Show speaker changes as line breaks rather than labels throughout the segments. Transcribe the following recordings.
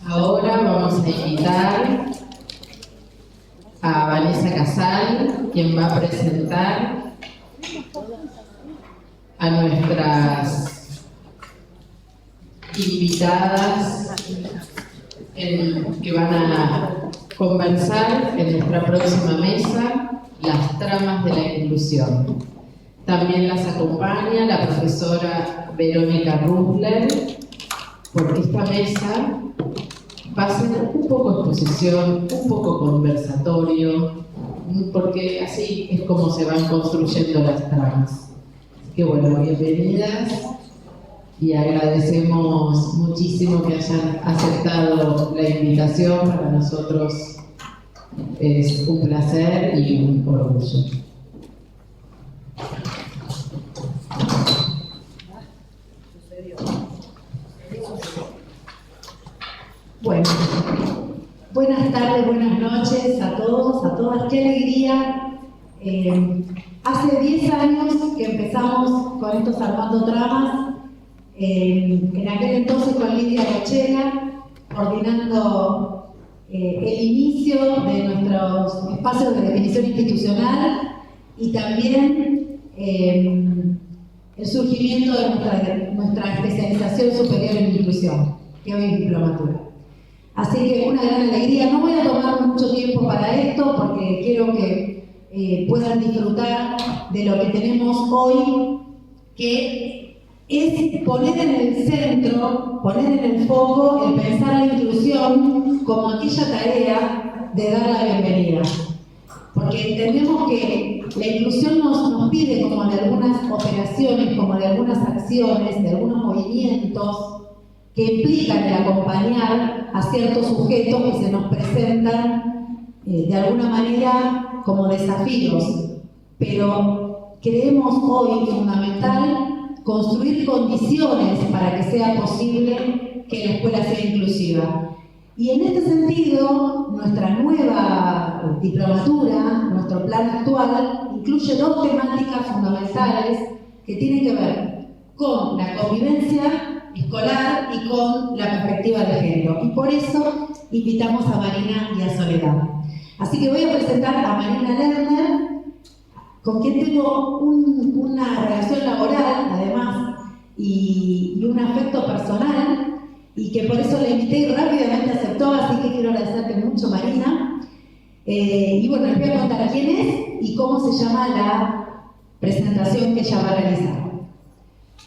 Ahora vamos a invitar a Vanessa Casal, quien va a presentar a nuestras invitadas que van a conversar en nuestra próxima mesa, las tramas de la inclusión. También las acompaña la profesora Verónica Rubler, porque esta mesa va a ser un poco exposición, un poco conversatorio, porque así es como se van construyendo las tramas. Así que bueno, bienvenidas y agradecemos muchísimo que hayan aceptado la invitación. Para nosotros es un placer y un orgullo.
Bueno, buenas tardes, buenas noches a todos, a todas. ¡Qué alegría! Hace 10 años que empezamos con estos Armando Tramas, en aquel entonces con Lidia Rochela, coordinando el inicio de nuestros espacios de definición institucional y también el surgimiento de nuestra especialización superior en inclusión, que hoy es diplomatura. Así que una gran alegría. No voy a tomar mucho tiempo para esto porque quiero que puedan disfrutar de lo que tenemos hoy, que es poner en el centro, poner en el foco el pensar la inclusión como aquella tarea de dar la bienvenida. Porque entendemos que la inclusión nos pide como de algunas operaciones, como de algunas acciones, de algunos movimientos que implican el acompañar a ciertos sujetos que se nos presentan de alguna manera como desafíos. Pero creemos hoy fundamental construir condiciones para que sea posible que la escuela sea inclusiva. Y en este sentido, nuestra nueva diplomatura, nuestro plan actual, incluye dos temáticas fundamentales que tienen que ver con la convivencia escolar y con la perspectiva de género. Y por eso invitamos a Marina y a Soledad. Así que voy a presentar a Marina Lerner, con quien tengo una relación laboral, además, y un afecto personal, y que por eso la invité y rápidamente aceptó, así que quiero agradecerte mucho, Marina. Y bueno, les voy a contar quién es y cómo se llama la presentación que ella va a realizar.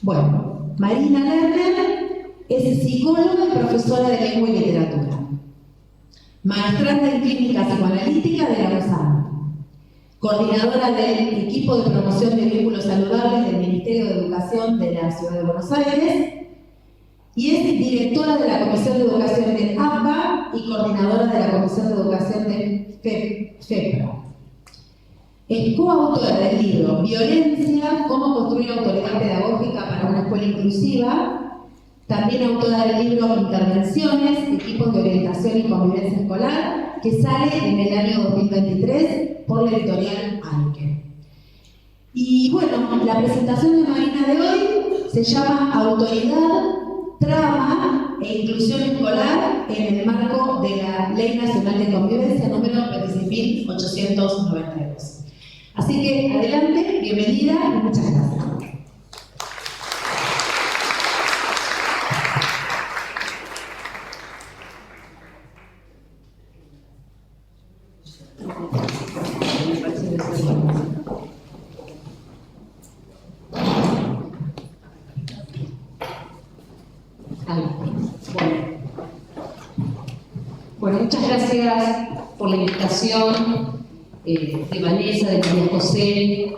Bueno, Marina Lerner es psicóloga y profesora de lengua y literatura, maestranda en clínica psicoanalítica de la USAM, coordinadora del equipo de promoción de vínculos saludables del Ministerio de Educación de la Ciudad de Buenos Aires y es directora de la Comisión de Educación del APA y coordinadora de la Comisión de Educación del FEPRA. Es coautora del libro Violencia, cómo construir autoridad pedagógica para una escuela inclusiva. También autora del libro Intervenciones, equipos de orientación y convivencia escolar, que sale en el año 2023 por la editorial Anke. Y bueno, la presentación de Marina de hoy se llama Autoridad, Trama e Inclusión Escolar en el marco de la Ley Nacional de Convivencia número 26.892. Así que adelante, bienvenida y muchas gracias.
Bueno, muchas gracias por la invitación de Vanessa, de María José,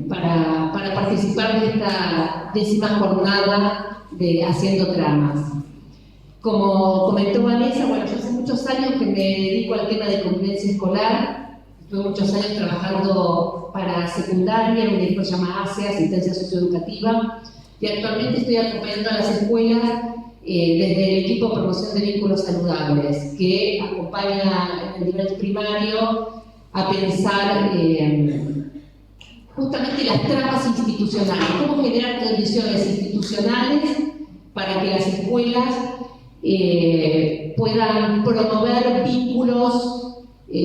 para participar de esta 10ª jornada de Haciendo Tramas. Como comentó Vanessa, bueno, yo hace muchos años que me dedico al tema de convivencia escolar. Estuve muchos años trabajando para secundaria, en un equipo que se llama ASE, Asistencia Socioeducativa, y actualmente estoy acompañando a las escuelas desde el equipo de promoción de vínculos saludables, que acompaña en el nivel primario a pensar justamente las tramas institucionales, cómo generar condiciones institucionales para que las escuelas puedan promover vínculos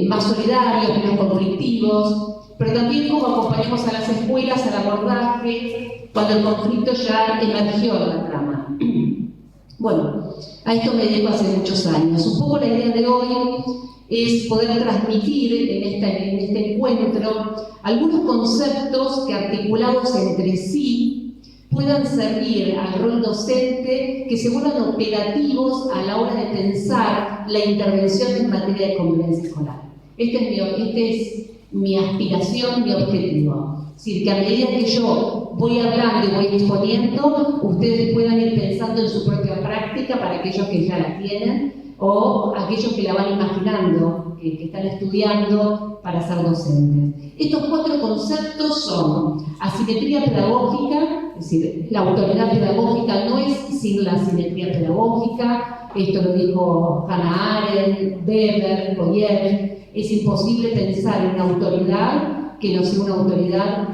más solidarios, menos conflictivos, pero también cómo acompañamos a las escuelas al abordaje cuando el conflicto ya emergió en la trama. Bueno, a esto me dedico hace muchos años. Un poco la idea de hoy es poder transmitir en este encuentro algunos conceptos que, articulados entre sí, puedan servir al rol docente, que se vuelvan operativos a la hora de pensar la intervención en materia de convivencia escolar. Este es mi aspiración, mi objetivo. Es decir, que a medida que yo voy hablando y voy exponiendo, ustedes puedan ir pensando en su propia práctica para aquellos que ya la tienen o aquellos que la van imaginando, que están estudiando para ser docentes. Estos 4 conceptos son asimetría pedagógica, es decir, la autoridad pedagógica no es sin la asimetría pedagógica, esto lo dijo Hannah Arendt, Weber, Koyev. Es imposible pensar en una autoridad que no sea una autoridad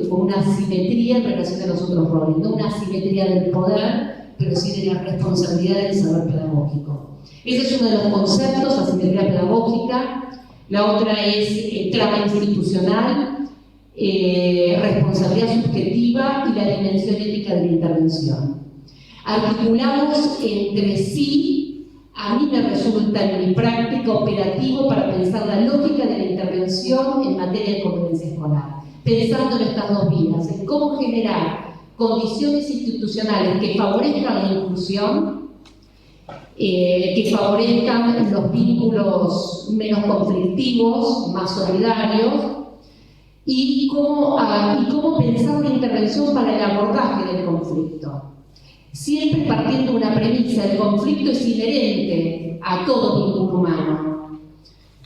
con una asimetría en relación a los otros roles, no una asimetría del poder, pero sí de la responsabilidad del saber pedagógico. Ese es uno de los conceptos, asimetría pedagógica. La otra es trama institucional, responsabilidad subjetiva y la dimensión ética de la intervención. Articulados entre sí, a mí me resulta en mi práctica operativo para pensar la lógica de la intervención en materia de convivencia escolar, pensando en estas 2 vías, en cómo generar condiciones institucionales que favorezcan la inclusión, que favorezcan los vínculos menos conflictivos, más solidarios, y cómo pensar una intervención para el abordaje del conflicto. Siempre partiendo de una premisa, el conflicto es inherente a todo vínculo humano.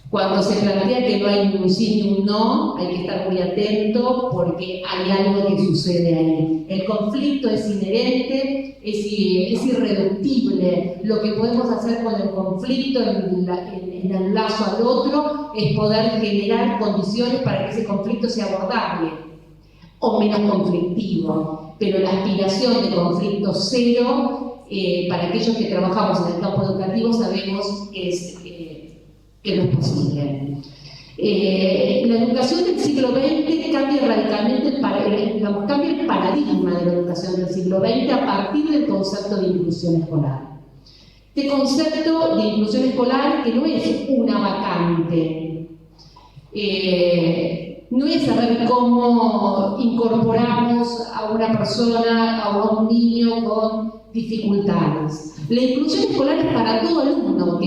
Cuando se plantea que no hay ni un sí ni un no, hay que estar muy atento porque hay algo que sucede ahí. El conflicto es inherente, es irreductible. Lo que podemos hacer con el conflicto en el lazo al otro es poder generar condiciones para que ese conflicto sea abordable o menos conflictivo. Pero la aspiración de conflicto cero, para aquellos que trabajamos en el campo educativo, sabemos que no es posible. La educación del siglo XX cambia radicalmente, cambia el paradigma de la educación del siglo XX a partir del concepto de inclusión escolar. Este concepto de inclusión escolar que no es una vacante, no es saber cómo incorporamos a una persona, a un niño con dificultades. La inclusión escolar es para todo alumno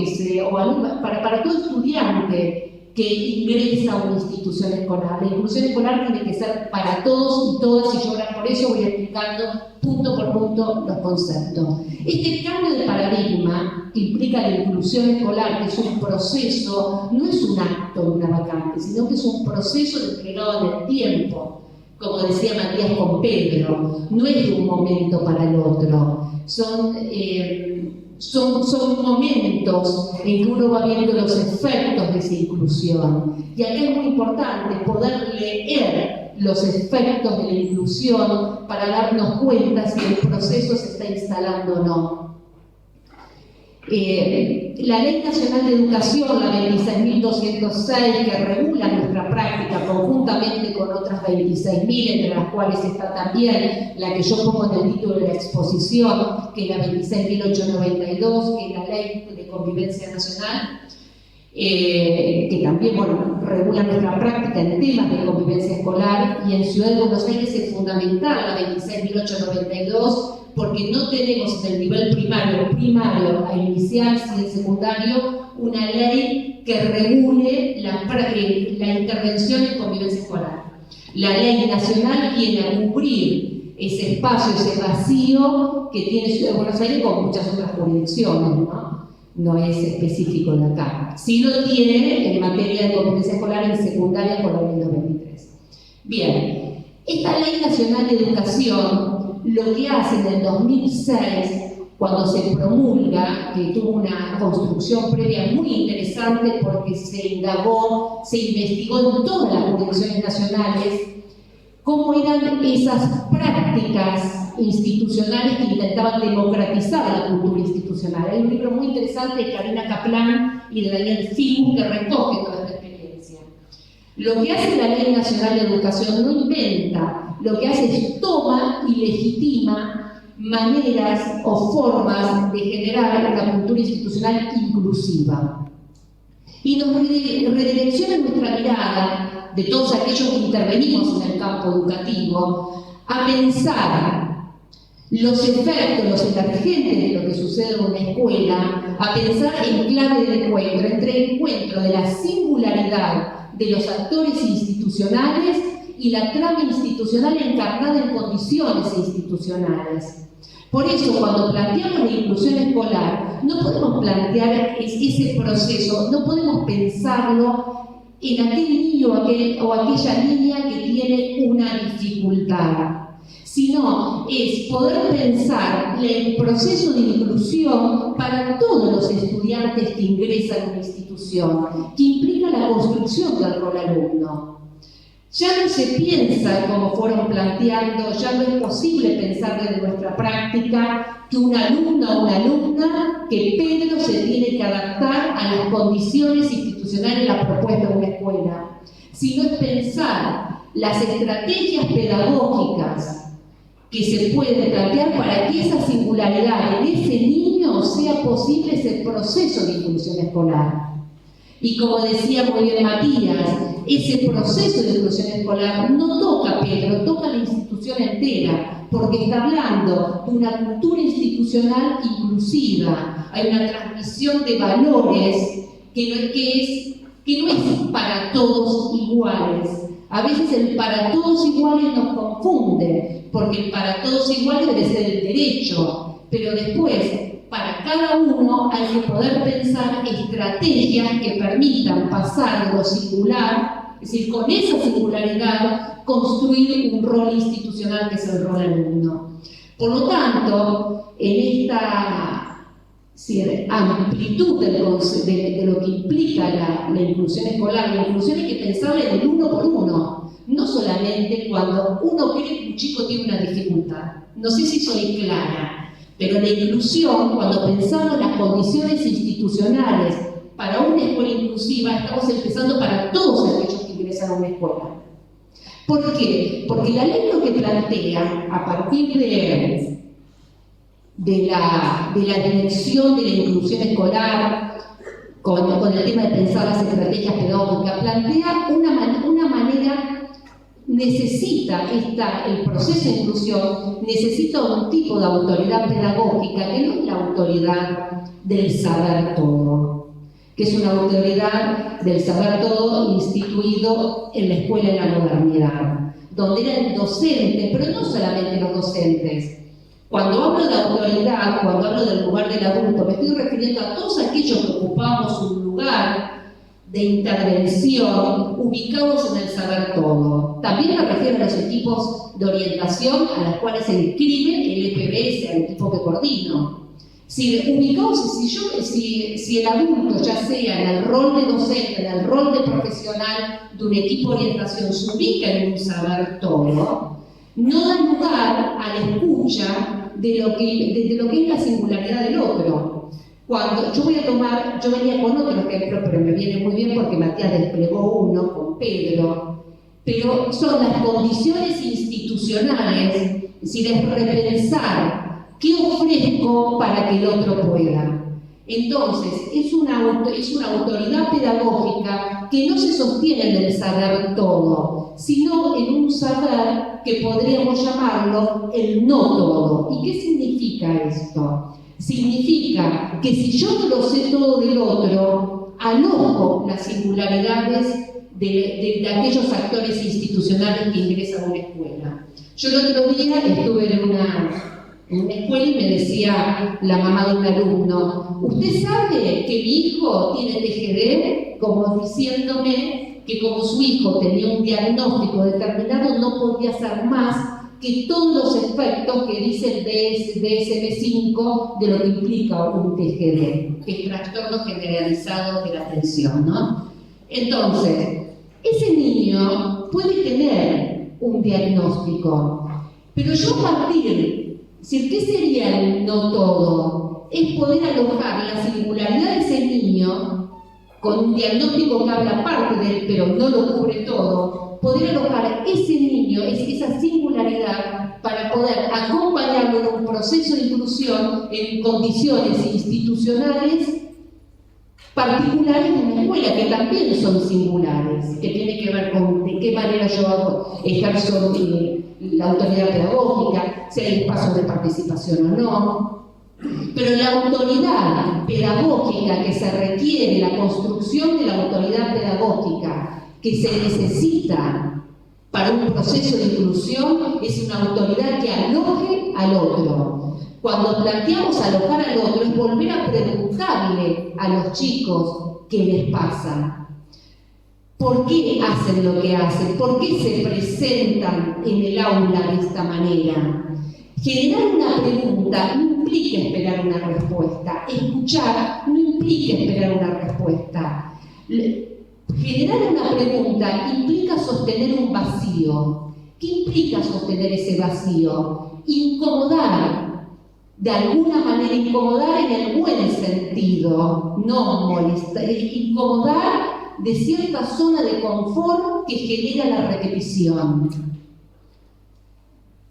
para todo estudiante que ingresa a una institución escolar. La inclusión escolar tiene que ser para todos y todas, y yo ahora por eso voy explicando punto por punto los conceptos. Este cambio de paradigma que implica la inclusión escolar, que es un proceso, no es un acto, una vacante, sino que es un proceso desplegado en el tiempo. Como decía Matías con Pedro, no es de un momento para el otro, son momentos en que uno va viendo los efectos de esa inclusión. Y acá es muy importante poder leer los efectos de la inclusión para darnos cuenta si el proceso se está instalando o no. La Ley Nacional de Educación, la 26.206, que regula nuestra práctica conjuntamente con otras 26.000, entre las cuales está también la que yo pongo en el título de la exposición, que es la 26.892, que es la Ley de Convivencia Nacional, que también regula nuestra práctica en temas de convivencia escolar, y en Ciudad de Buenos Aires es fundamental la 26.892, porque no tenemos en el nivel primario a inicial y en secundario una ley que regule la intervención en convivencia escolar. La ley nacional viene a cubrir ese espacio, ese vacío que tiene Ciudad de Buenos Aires con muchas otras jurisdicciones, no es específico de acá. Sí lo tiene en materia de convivencia escolar en secundaria con la ley 2023. Bien, esta Ley Nacional de Educación lo que hace en el 2006, cuando se promulga, que tuvo una construcción previa muy interesante porque se indagó, se investigó en todas las jurisdicciones nacionales, cómo eran esas prácticas institucionales que intentaban democratizar la cultura institucional. Hay un libro muy interesante de Karina Kaplan y de Daniel Film que recoge toda esta experiencia. Lo que hace la Ley Nacional de Educación no inventa, lo que hace es toma y legitima maneras o formas de generar una cultura institucional inclusiva. Y nos redirecciona nuestra mirada de todos aquellos que intervenimos en el campo educativo a pensar los efectos, los emergentes de lo que sucede en una escuela, a pensar en clave de encuentro, entre el encuentro de la singularidad de los actores institucionales y la trama institucional encarnada en condiciones institucionales. Por eso, cuando planteamos la inclusión escolar, no podemos plantear ese proceso, no podemos pensarlo en aquel niño o aquella niña que tiene una dificultad, sino es poder pensar el proceso de inclusión para todos los estudiantes que ingresan a una institución, que implica la construcción del rol alumno. Ya no se piensa, como fueron planteando, ya no es posible pensar desde nuestra práctica que un alumno o una alumna, que Pedro se tiene que adaptar a las condiciones institucionales de la propuesta de una escuela, sino es pensar las estrategias pedagógicas que se pueden plantear para que esa singularidad en ese niño sea posible ese proceso de inclusión escolar. Y como decía muy bien Matías, ese proceso de inclusión escolar no toca a Pedro, toca a la institución entera, porque está hablando de una cultura institucional inclusiva. Hay una transmisión de valores que no es para todos iguales. A veces el para todos iguales nos confunde, porque el para todos iguales debe ser el derecho, pero después, para cada uno hay que poder pensar estrategias que permitan pasar de lo singular, es decir, con esa singularidad, construir un rol institucional que es el rol alumno. Por lo tanto, en esta amplitud de lo que implica la inclusión escolar, la inclusión hay que pensarla en el uno por uno, no solamente cuando uno cree que un chico tiene una dificultad. No sé si soy clara. Pero la inclusión, cuando pensamos las condiciones institucionales para una escuela inclusiva, estamos empezando para todos aquellos que ingresan a una escuela. ¿Por qué? Porque la ley lo que plantea, a partir de la dirección de la inclusión escolar, con el tema de pensar las estrategias pedagógicas, plantea una manera. Necesita el proceso de inclusión, necesita un tipo de autoridad pedagógica que no es la autoridad del saber todo, que es una autoridad del saber todo instituido en la escuela en la modernidad, donde era el docente, pero no solamente los docentes. Cuando hablo de autoridad, cuando hablo del lugar del adulto, me estoy refiriendo a todos aquellos que ocupamos un lugar de intervención ubicados en el saber todo. También me refiero a los equipos de orientación a los cuales se inscribe el EPBS, al equipo que coordino. Si ubicados, si el adulto, ya sea en el rol de docente, en el rol de profesional de un equipo de orientación, se ubica en un saber todo, no da lugar a la escucha de lo que es la singularidad del otro. Cuando yo venía con otro ejemplo, pero me viene muy bien porque Matías desplegó uno con Pedro, pero son las condiciones institucionales, es decir, es repensar qué ofrezco para que el otro pueda. Entonces, es una autoridad pedagógica que no se sostiene en el saber todo, sino en un saber que podríamos llamarlo el no todo. ¿Y qué significa esto? Significa que si yo no lo sé todo del otro, alojo las singularidades de aquellos actores institucionales que ingresan a una escuela. Yo el otro día estuve en una escuela y me decía la mamá de un alumno, ¿usted sabe que mi hijo tiene TGD? Como diciéndome que como su hijo tenía un diagnóstico determinado, no podía hacer más que todos los efectos que dice el DSM-5 de lo que implica un TGD, que es trastorno generalizado de la atención, ¿no? Entonces, ese niño puede tener un diagnóstico, pero yo a partir Es decir, ¿qué sería el no todo? Es poder alojar la singularidad de ese niño, con un diagnóstico que habla parte de él, pero no lo cubre todo, poder alojar ese niño, esa singularidad, para poder acompañarlo en un proceso de inclusión en condiciones institucionales particulares de una escuela, que también son singulares, que tiene que ver con de qué manera yo ejerzo la autoridad pedagógica, si hay espacio de participación o no. Pero la autoridad pedagógica que se requiere, la construcción de la autoridad pedagógica que se necesita para un proceso de inclusión, es una autoridad que aloje al otro. Cuando planteamos alojar al otro, es volver a preguntarle a los chicos qué les pasa. ¿Por qué hacen lo que hacen? ¿Por qué se presentan en el aula de esta manera? Generar una pregunta no implica esperar una respuesta. Escuchar no implica esperar una respuesta. Generar una pregunta implica sostener un vacío. ¿Qué implica sostener ese vacío? Incomodar. De alguna manera, incomodar en el buen sentido, no molestar, incomodar de cierta zona de confort que genera la repetición.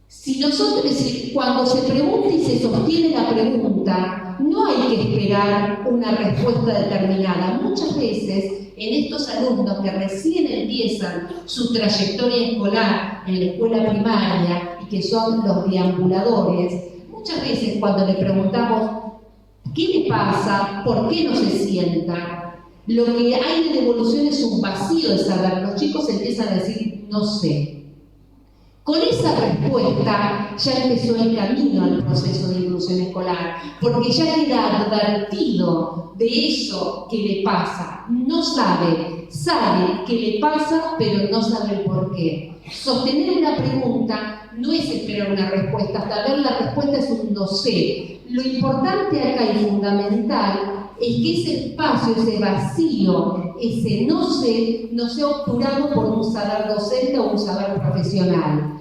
Si nosotros, cuando se pregunta y se sostiene la pregunta, no hay que esperar una respuesta determinada. Muchas veces, en estos alumnos que recién empiezan su trayectoria escolar en la escuela primaria y que son los deambuladores, muchas veces cuando le preguntamos ¿qué le pasa? ¿Por qué no se sienta? Lo que hay de devolución es un vacío de saber. Los chicos empiezan a decir no sé. Con esa respuesta ya empezó el camino al proceso de inclusión escolar, porque ya queda advertido de eso que le pasa. No sabe que le pasa, pero no sabe el por qué. Sostener una pregunta no es esperar una respuesta, hasta ver la respuesta es un no sé. Lo importante acá y fundamental es que ese espacio, ese vacío, ese no sé, no sea obturado por un saber docente o un saber profesional.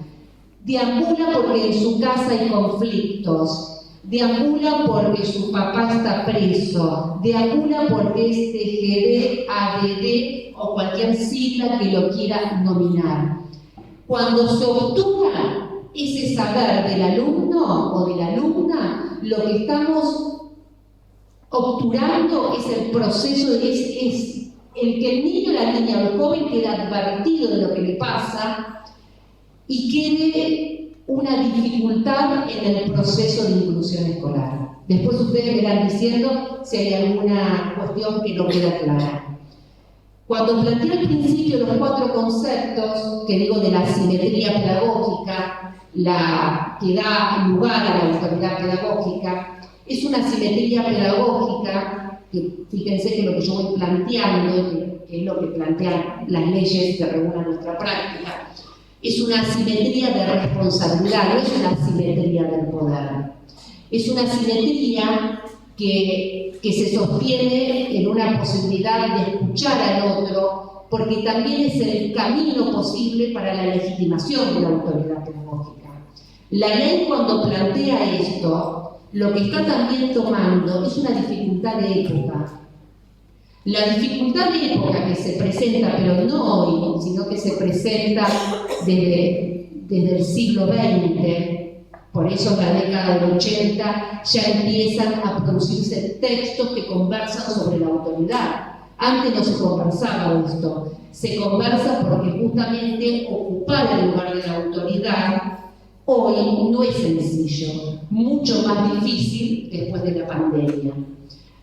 Deambula porque en su casa hay conflictos, deambula porque su papá está preso, deambula porque es TGD, ADD o cualquier sigla que lo quiera nominar. Cuando se obtura ese saber del alumno o de la alumna, lo que estamos obturando es el proceso, es el que el niño, la niña o el joven quede advertido de lo que le pasa y quede una dificultad en el proceso de inclusión escolar. Después ustedes me irán diciendo si hay alguna cuestión que no queda clara. Cuando planteé al principio los 4 conceptos, que digo de la simetría pedagógica, la que da lugar a la autoridad pedagógica, es una simetría pedagógica, que fíjense que lo que yo voy planteando, que es lo que plantean las leyes que regulan nuestra práctica, es una simetría de responsabilidad, no es una simetría del poder. Es una simetría que se sostiene en una posibilidad de escuchar al otro, porque también es el camino posible para la legitimación de la autoridad pedagógica. La ley, cuando plantea esto, lo que está también tomando es una dificultad de época. La dificultad de época que se presenta, pero no hoy, sino que se presenta desde el siglo XX, por eso en la década del 80 ya empiezan a producirse textos que conversan sobre la autoridad. Antes no se conversaba de esto, se conversa porque justamente ocupar el lugar de la autoridad hoy no es sencillo, mucho más difícil después de la pandemia.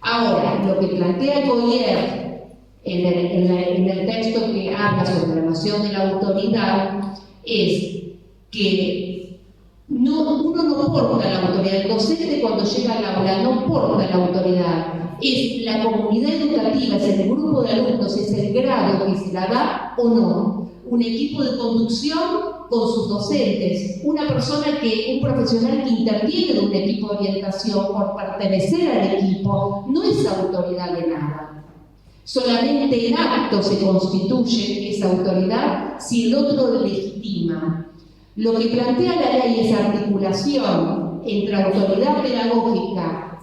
Ahora, lo que plantea Goyer en el texto que habla sobre la noción de la autoridad es que uno no porta la autoridad. El docente cuando llega al aula no porta la autoridad. Es la comunidad educativa, es el grupo de alumnos, es el grado que se la da o no. Un equipo de conducción con sus docentes, un profesional que interviene en un equipo de orientación por pertenecer al equipo, no es autoridad de nada. Solamente en acto se constituye esa autoridad si el otro legitima. Lo que plantea la ley es articulación entre autoridad pedagógica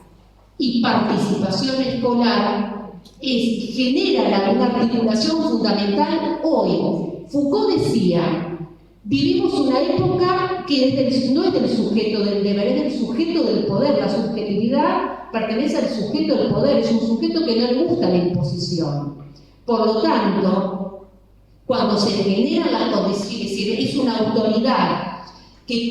y participación escolar genera una articulación fundamental hoy. Foucault decía, vivimos una época que no es del sujeto del deber, es del sujeto del poder. La subjetividad pertenece al sujeto del poder, es un sujeto que no le gusta la imposición. Por lo tanto, cuando se generan las condiciones, es una autoridad que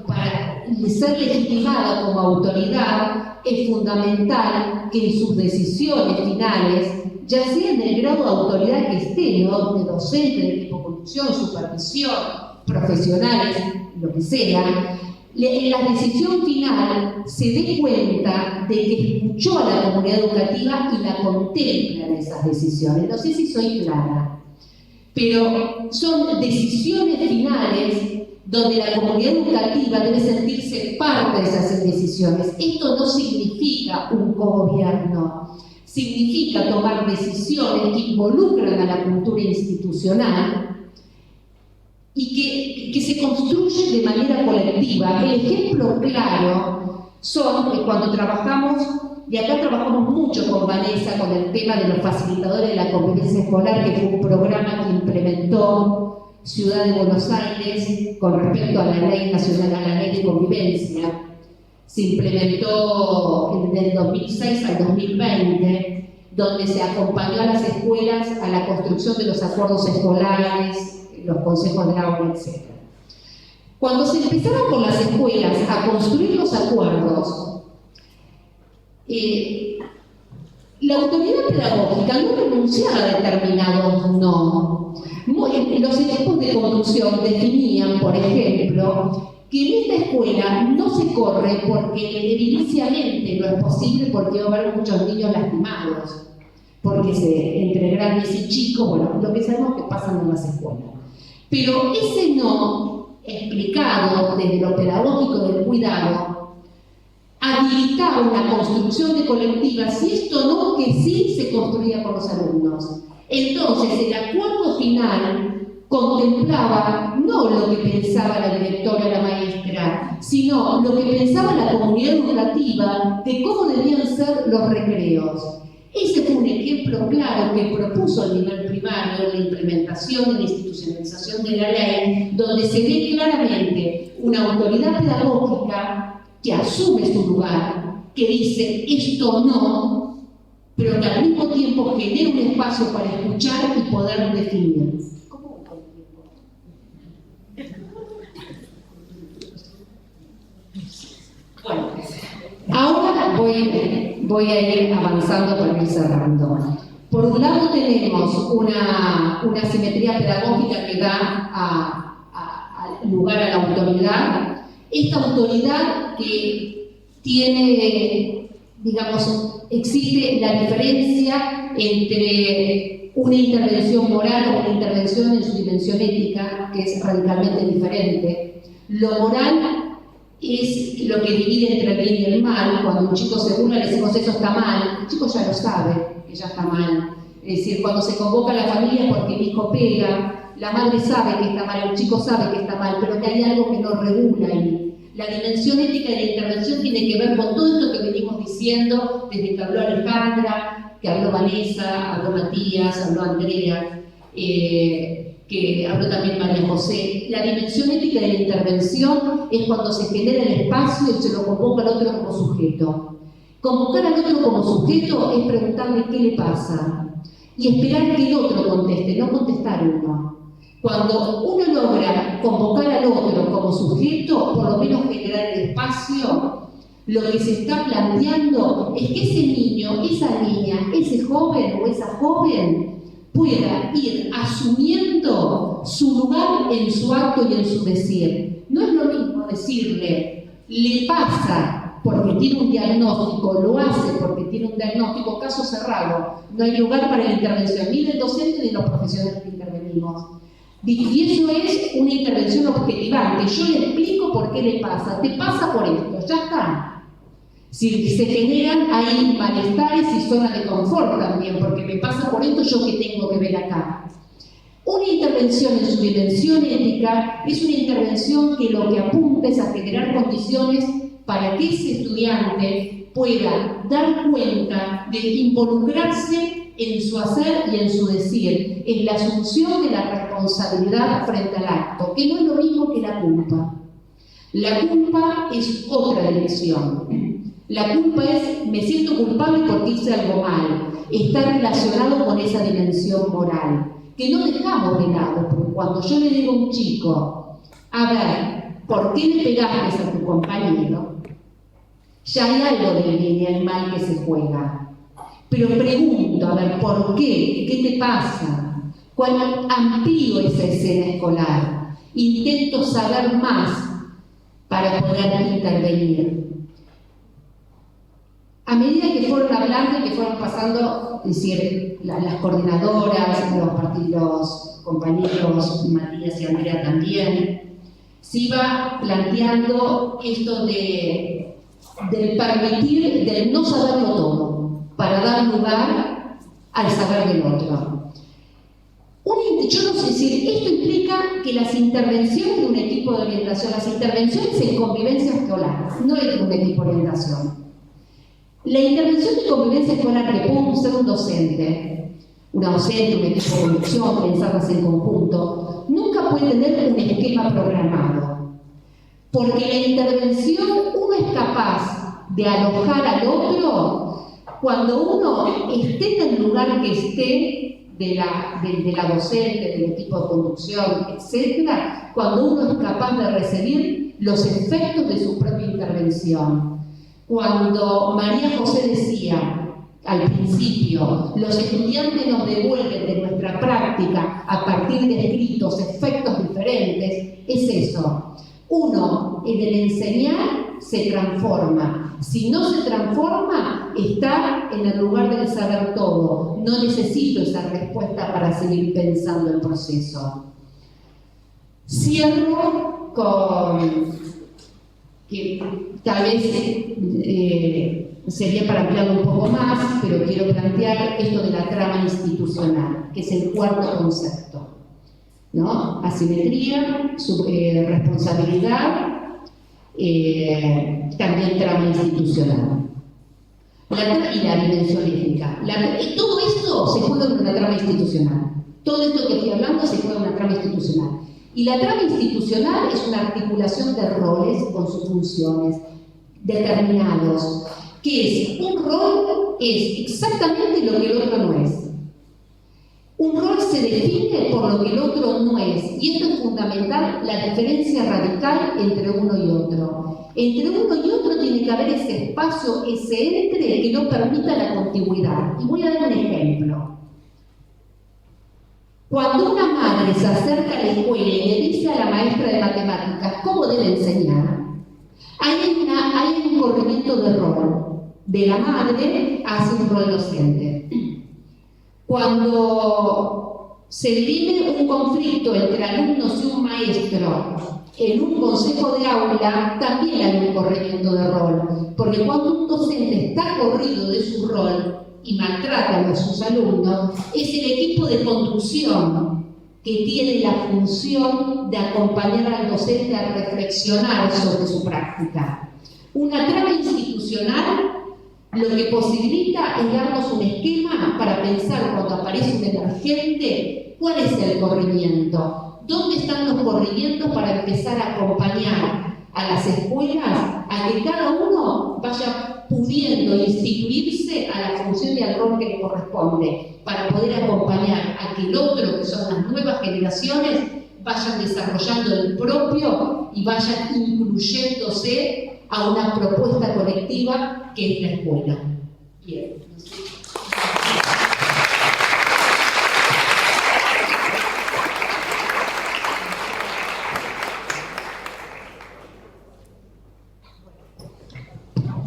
para ser legitimada como autoridad es fundamental que en sus decisiones finales, ya sea en el grado de autoridad que esté, ¿no?, de docente, de tipo conducción, supervisión, profesionales, lo que sea, en la decisión final se dé cuenta de que escuchó a la comunidad educativa y la contempla en esas decisiones. No sé si soy clara, pero son decisiones finales donde la comunidad educativa debe sentirse parte de esas decisiones. Esto no significa un cogobierno, significa tomar decisiones que involucran a la cultura institucional y que se construyen de manera colectiva. El ejemplo claro son cuando trabajamos, y acá trabajamos mucho con Vanessa, con el tema de los facilitadores de la convivencia escolar, que fue un programa que implementó Ciudad de Buenos Aires con respecto a la Ley Nacional, a la Ley de Convivencia. Se implementó del 2006 al 2020, donde se acompañó a las escuelas a la construcción de los acuerdos escolares, los consejos de aula, etc. Cuando se empezaron con las escuelas a construir los acuerdos, la autoridad pedagógica no renunciaba a determinados no. Los equipos de conducción definían, por ejemplo, que en esta escuela no se corre porque ediliciamente no es posible, porque va a haber muchos niños lastimados, porque entre grandes y chicos, bueno, lo que sabemos que pasan en las escuelas. Pero ese no explicado desde lo pedagógico del cuidado habilitaba una construcción de colectivas, si esto no, que sí se construía con los alumnos. Entonces, el acuerdo final contemplaba no lo que pensaba la directora o la maestra, sino lo que pensaba la comunidad educativa de cómo debían ser los recreos. Ese fue un ejemplo claro que propuso a nivel primario la implementación y la institucionalización de la ley, donde se ve claramente una autoridad pedagógica que asume su lugar, que dice esto no, pero que al mismo tiempo genera un espacio para escuchar y poder definir. ¿Cómo va el tiempo? Bueno, ahora voy a ir avanzando para ir cerrando. Por un lado tenemos una simetría pedagógica que da lugar a la autoridad. Esta autoridad que tiene, digamos, existe la diferencia entre una intervención moral o una intervención en su dimensión ética, que es radicalmente diferente. Lo moral es lo que divide entre el bien y el mal. Cuando un chico se burla, le decimos eso está mal, el chico ya lo sabe que ya está mal. Es decir, cuando se convoca a la familia porque el hijo pega, la madre sabe que está mal, el chico sabe que está mal, pero que hay algo que no regula ahí. La dimensión ética de la intervención tiene que ver con todo esto que venimos diciendo desde que habló Alejandra, que habló Vanessa, habló Matías, habló Andrea, que habló también María José. La dimensión ética de la intervención es cuando se genera el espacio y se lo convoca al otro como sujeto. Convocar al otro como sujeto es preguntarle qué le pasa y esperar que el otro conteste, no contestar uno. Cuando uno logra convocar al otro como sujeto, por lo menos generar el espacio, lo que se está planteando es que ese niño, esa niña, ese joven o esa joven pueda ir asumiendo su lugar en su acto y en su decir. No es lo mismo decirle, le pasa porque tiene un diagnóstico, lo hace porque tiene un diagnóstico, caso cerrado, no hay lugar para la intervención ni del docente ni de los profesionales que intervenimos. Y eso es una intervención objetivante. Yo le explico por qué le pasa. Te pasa por esto, ya está. Si se generan ahí malestares y zonas de confort también, porque me pasa por esto, yo qué tengo que ver acá. Una intervención en su dimensión ética es una intervención que lo que apunta es a generar condiciones para que ese estudiante pueda dar cuenta de involucrarse en su hacer y en su decir, en la asunción de la responsabilidad frente al acto, que no es lo mismo que la culpa. La culpa es otra dirección. La culpa es, me siento culpable porque hice algo mal. Está relacionado con esa dimensión moral, que no dejamos de lado, porque cuando yo le digo a un chico, a ver, ¿por qué le pegaste a tu compañero? Ya hay algo del bien y el mal que se juega. Pero pregunto, a ver, ¿por qué? ¿Qué te pasa? Cuando amplío esa escena escolar, intento saber más para poder intervenir. A medida que fueron hablando y que fueron pasando, es decir, las coordinadoras, los compañeros Matías y Andrea también, se iba planteando esto del permitir, del no saberlo todo, para dar lugar al saber del otro. Yo no sé decir, esto implica que las intervenciones de un equipo de orientación, las intervenciones en convivencia escolar, no es de un equipo de orientación. La intervención de convivencia escolar que puede ser un docente, una docente, un equipo de conducción, pensarlas en conjunto, nunca puede tener un esquema programado. Porque la intervención, uno es capaz de alojar al otro cuando uno esté en el lugar que esté de la docente, del equipo de conducción, etc., cuando uno es capaz de recibir los efectos de su propia intervención. Cuando María José decía al principio, los estudiantes nos devuelven de nuestra práctica a partir de escritos efectos diferentes, es eso. Uno, en el enseñar, se transforma. Si no se transforma, está en el lugar del saber todo. No necesito esa respuesta para seguir pensando el proceso. Cierro con que tal vez sería para ampliarlo un poco más, pero quiero plantear esto de la trama institucional, que es el cuarto concepto, ¿no? Asimetría, responsabilidad, también trama institucional. Y la dimensión ética. Todo esto se juega en una trama institucional. Todo esto que estoy hablando se juega en una trama institucional. Y la trama institucional es una articulación de roles con sus funciones determinados. ¿Qué es? Un rol es exactamente lo que el otro no es. Un rol se define por lo que el otro no es. Y esto es fundamental, la diferencia radical entre uno y otro. Entre uno y otro tiene que haber ese espacio, ese entre que no permita la contigüidad. Y voy a dar un ejemplo. Cuando una madre se acerca a la escuela y le dice a la maestra de matemáticas cómo debe enseñar, hay un corrimiento de rol. De la madre hace un rol docente. Cuando se dirime un conflicto entre alumnos y un maestro en un consejo de aula, también hay un corrimiento de rol. Porque cuando un docente está corrido de su rol y maltrata a sus alumnos, es el equipo de conducción que tiene la función de acompañar al docente a reflexionar sobre su práctica. Una trama institucional lo que posibilita es darnos un esquema para pensar cuando aparece un emergente, cuál es el corrimiento, dónde están los corrimientos para empezar a acompañar a las escuelas a que cada uno vaya pudiendo instituirse a la función y al rol que le corresponde, para poder acompañar a que el otro, que son las nuevas generaciones, vayan desarrollando el propio y vayan incluyéndose a una propuesta colectiva que es la escuela. Bien.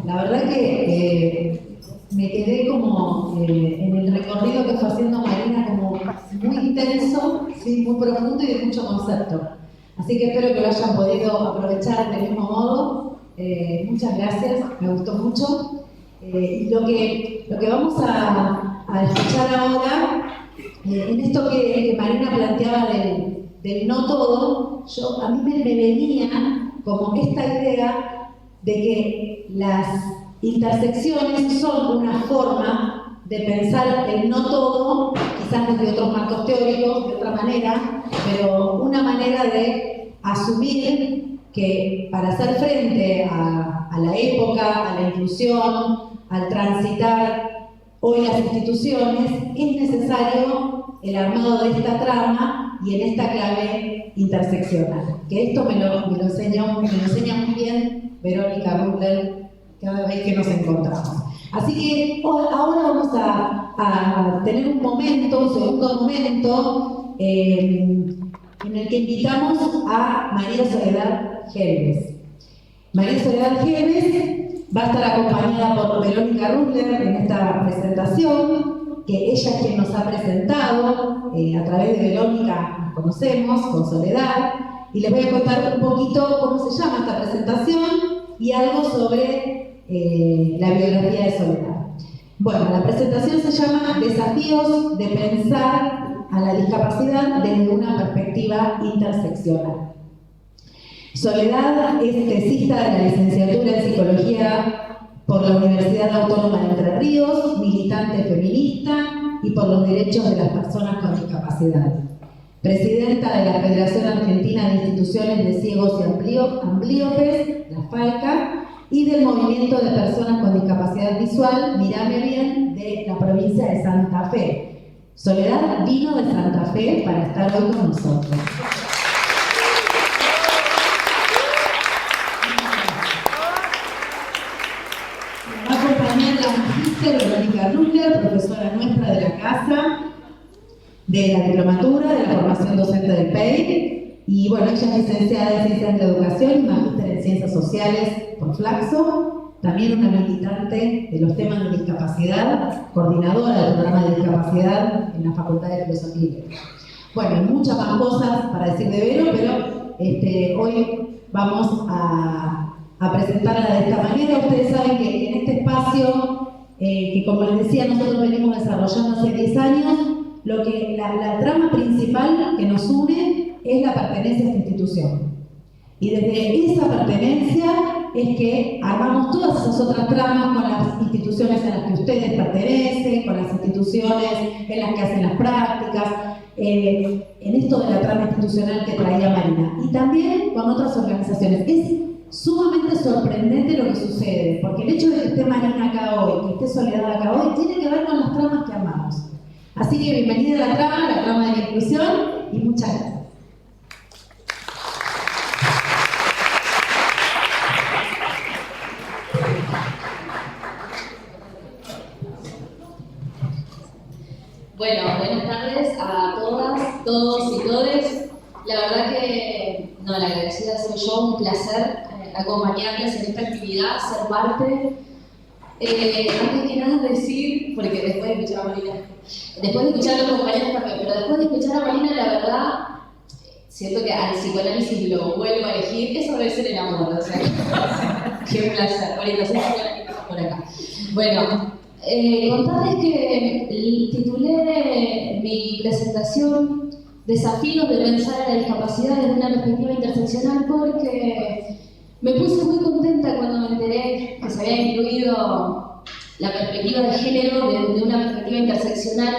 La verdad que me quedé como en el recorrido que fue haciendo Marina, como muy intenso, ¿sí? Muy profundo y de mucho concepto. Así que espero que lo hayan podido aprovechar del mismo modo. Muchas gracias, me gustó mucho. Lo que vamos a escuchar ahora, en esto que Marina planteaba del no todo, a mí me venía como esta idea de que las intersecciones son una forma de pensar el no todo, quizás desde otros marcos teóricos, de otra manera, pero una manera de asumir que para hacer frente a la época, a la inclusión, al transitar hoy las instituciones, es necesario el armado de esta trama y en esta clave interseccional. Que esto me lo enseña muy bien Verónica Rubler cada vez que nos encontramos. Así que ahora vamos a tener un segundo momento, en el que invitamos a María Soledad Gelbes. María Soledad Gelbes va a estar acompañada por Verónica Rubler en esta presentación, que ella es quien nos ha presentado, a través de Verónica nos conocemos, con Soledad, y les voy a contar un poquito cómo se llama esta presentación y algo sobre la biografía de Soledad. Bueno, la presentación se llama Desafíos de pensar a la discapacidad desde una perspectiva interseccional. Soledad es tesista de la licenciatura en Psicología por la Universidad Autónoma de Entre Ríos, militante feminista y por los derechos de las personas con discapacidad. Presidenta de la Federación Argentina de Instituciones de Ciegos y Ambliopes, la FAICA, y del Movimiento de Personas con Discapacidad Visual, Mirame Bien, de la provincia de Santa Fe. Soledad vino de Santa Fe para estar hoy con nosotros. Nos va a acompañar la magíster Verónica Rubler, profesora nuestra de la casa, de la diplomatura, de la formación docente del PEI, y bueno, ella es licenciada en Ciencias de la Educación y magíster en Ciencias Sociales por Flaxo, también una militante de los temas de discapacidad, coordinadora del programa de discapacidad en la Facultad de Filosofía y Letras. Bueno, hay muchas más cosas para decir de Vero, pero hoy vamos a presentarla de esta manera. Ustedes saben que en este espacio, que como les decía, nosotros venimos desarrollando hace 10 años, la trama principal que nos une es la pertenencia a esta institución. Y desde esa pertenencia es que armamos todas esas otras tramas con las instituciones en las que ustedes pertenecen, con las instituciones en las que hacen las prácticas, en esto de la trama institucional que traía Marina. Y también con otras organizaciones. Es sumamente sorprendente lo que sucede, porque el hecho de que esté Marina acá hoy, que esté Soledad acá hoy, tiene que ver con las tramas que armamos. Así que bienvenida a la trama de la inclusión, y muchas gracias.
Bueno, buenas tardes a todas, todos y todes. La verdad que, la agradecida soy yo, un placer acompañarles en esta actividad, ser parte. Antes que nada decir, porque después de escuchar a Marina, después de escuchar a los compañeros también, pero después de escuchar a Marina, la verdad, siento que al psicoanálisis lo vuelvo a elegir, eso debe ser el amor, o sea, qué placer. Orientación psicoanalítica por acá. Bueno, contarles que titulé mi presentación Desafíos de pensar a la discapacidad desde una perspectiva interseccional porque me puse muy contenta cuando me enteré que se había incluido la perspectiva de género desde una perspectiva interseccional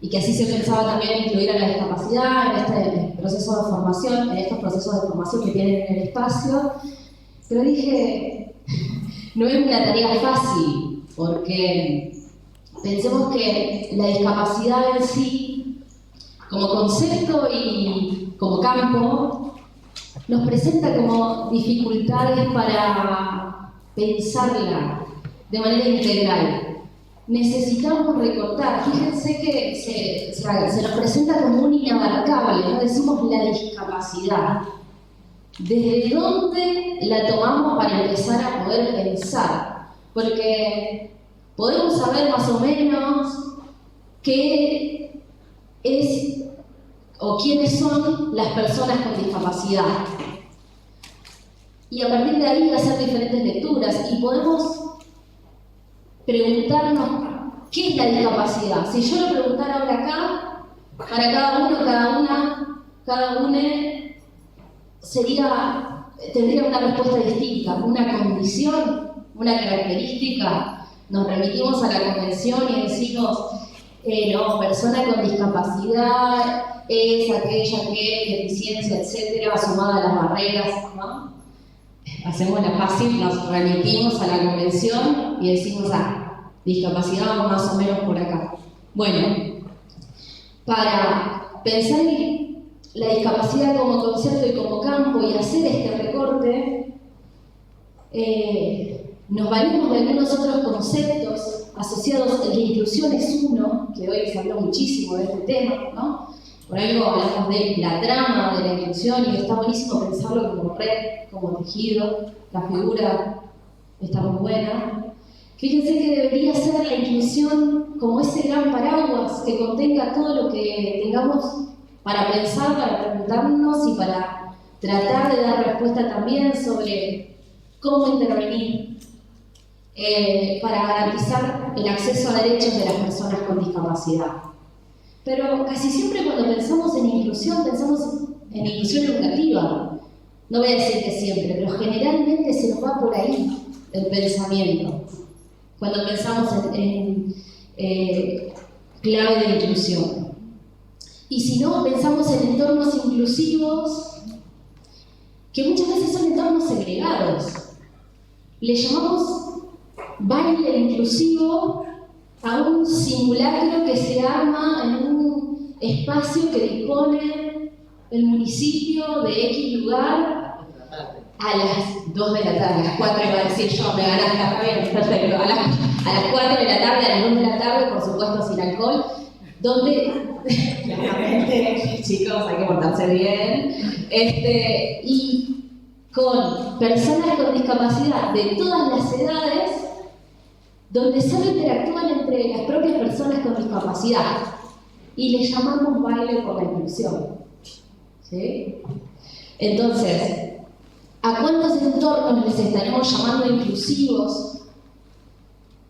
y que así se pensaba también incluir a la discapacidad en este proceso de formación, en estos procesos de formación que tienen en el espacio. Pero dije, no es una tarea fácil, porque pensemos que la discapacidad en sí, como concepto y como campo, nos presenta como dificultades para pensarla de manera integral. Necesitamos recortar. Fíjense que se nos presenta como un inabarcable, no decimos la discapacidad. ¿Desde dónde la tomamos para empezar a poder pensar? Porque podemos saber más o menos qué es o quiénes son las personas con discapacidad. Y a partir de ahí hacer diferentes lecturas y podemos preguntarnos qué es la discapacidad. Si yo lo preguntara ahora acá, para cada uno, cada una, sería tendría una respuesta distinta, una condición, una característica. Nos remitimos a la convención y decimos, no, persona con discapacidad es aquella que deficiencia, etcétera, sumada a las barreras, ¿no? Hacemos la fácil, nos remitimos a la convención y decimos, discapacidad más o menos por acá. Bueno, para pensar la discapacidad como concepto y como campo y hacer este recorte, nos valimos de algunos otros conceptos asociados. La inclusión es uno, que hoy se habló muchísimo de este tema, ¿no? Por algo hablamos de la trama de la inclusión y está buenísimo pensarlo como red, como tejido. La figura está muy buena. Fíjense que debería ser la inclusión como ese gran paraguas que contenga todo lo que tengamos para pensar, para preguntarnos y para tratar de dar respuesta también sobre cómo intervenir para garantizar el acceso a derechos de las personas con discapacidad. Pero casi siempre cuando pensamos en inclusión educativa. No voy a decir que siempre, pero generalmente se nos va por ahí el pensamiento. Cuando pensamos en clave de inclusión. Y si no, pensamos en entornos inclusivos, que muchas veces son entornos segregados. Le llamamos baile inclusivo a un simulacro que se arma en un espacio que dispone el municipio de X lugar a las 2 de la tarde, a las 4 iba a decir yo, me ganaste, está bien, perfecto, a las 4 de la tarde, a las 2 de la tarde, por supuesto sin alcohol, donde, claramente, chicos, hay que portarse bien, y con personas con discapacidad de todas las edades, donde solo interactúan entre las propias personas con discapacidad, y le llamamos baile por la inclusión. ¿Sí? Entonces, ¿a cuántos entornos les estaremos llamando inclusivos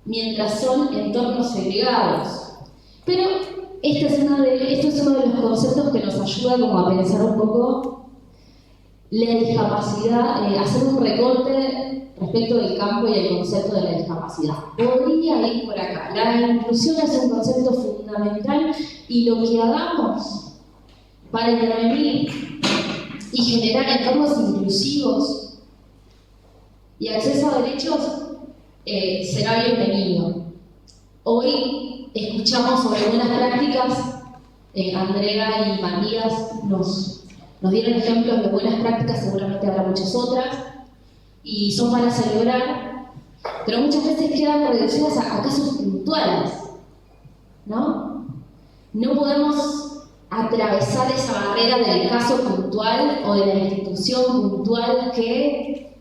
mientras son entornos segregados? Pero esto es uno de los conceptos que nos ayuda como a pensar un poco la discapacidad, hacer un recorte respecto del campo y el concepto de la discapacidad. Podría ir por acá. La inclusión es un concepto fundamental y lo que hagamos para intervenir y generar entornos inclusivos y acceso a derechos será bienvenido. Hoy escuchamos sobre buenas prácticas, Andrea y Matías nos dieron ejemplos de buenas prácticas, seguramente habrá muchas otras, y son para celebrar, pero muchas veces quedan reducidas a casos puntuales, ¿no? No podemos atravesar esa barrera del caso puntual o de la institución puntual que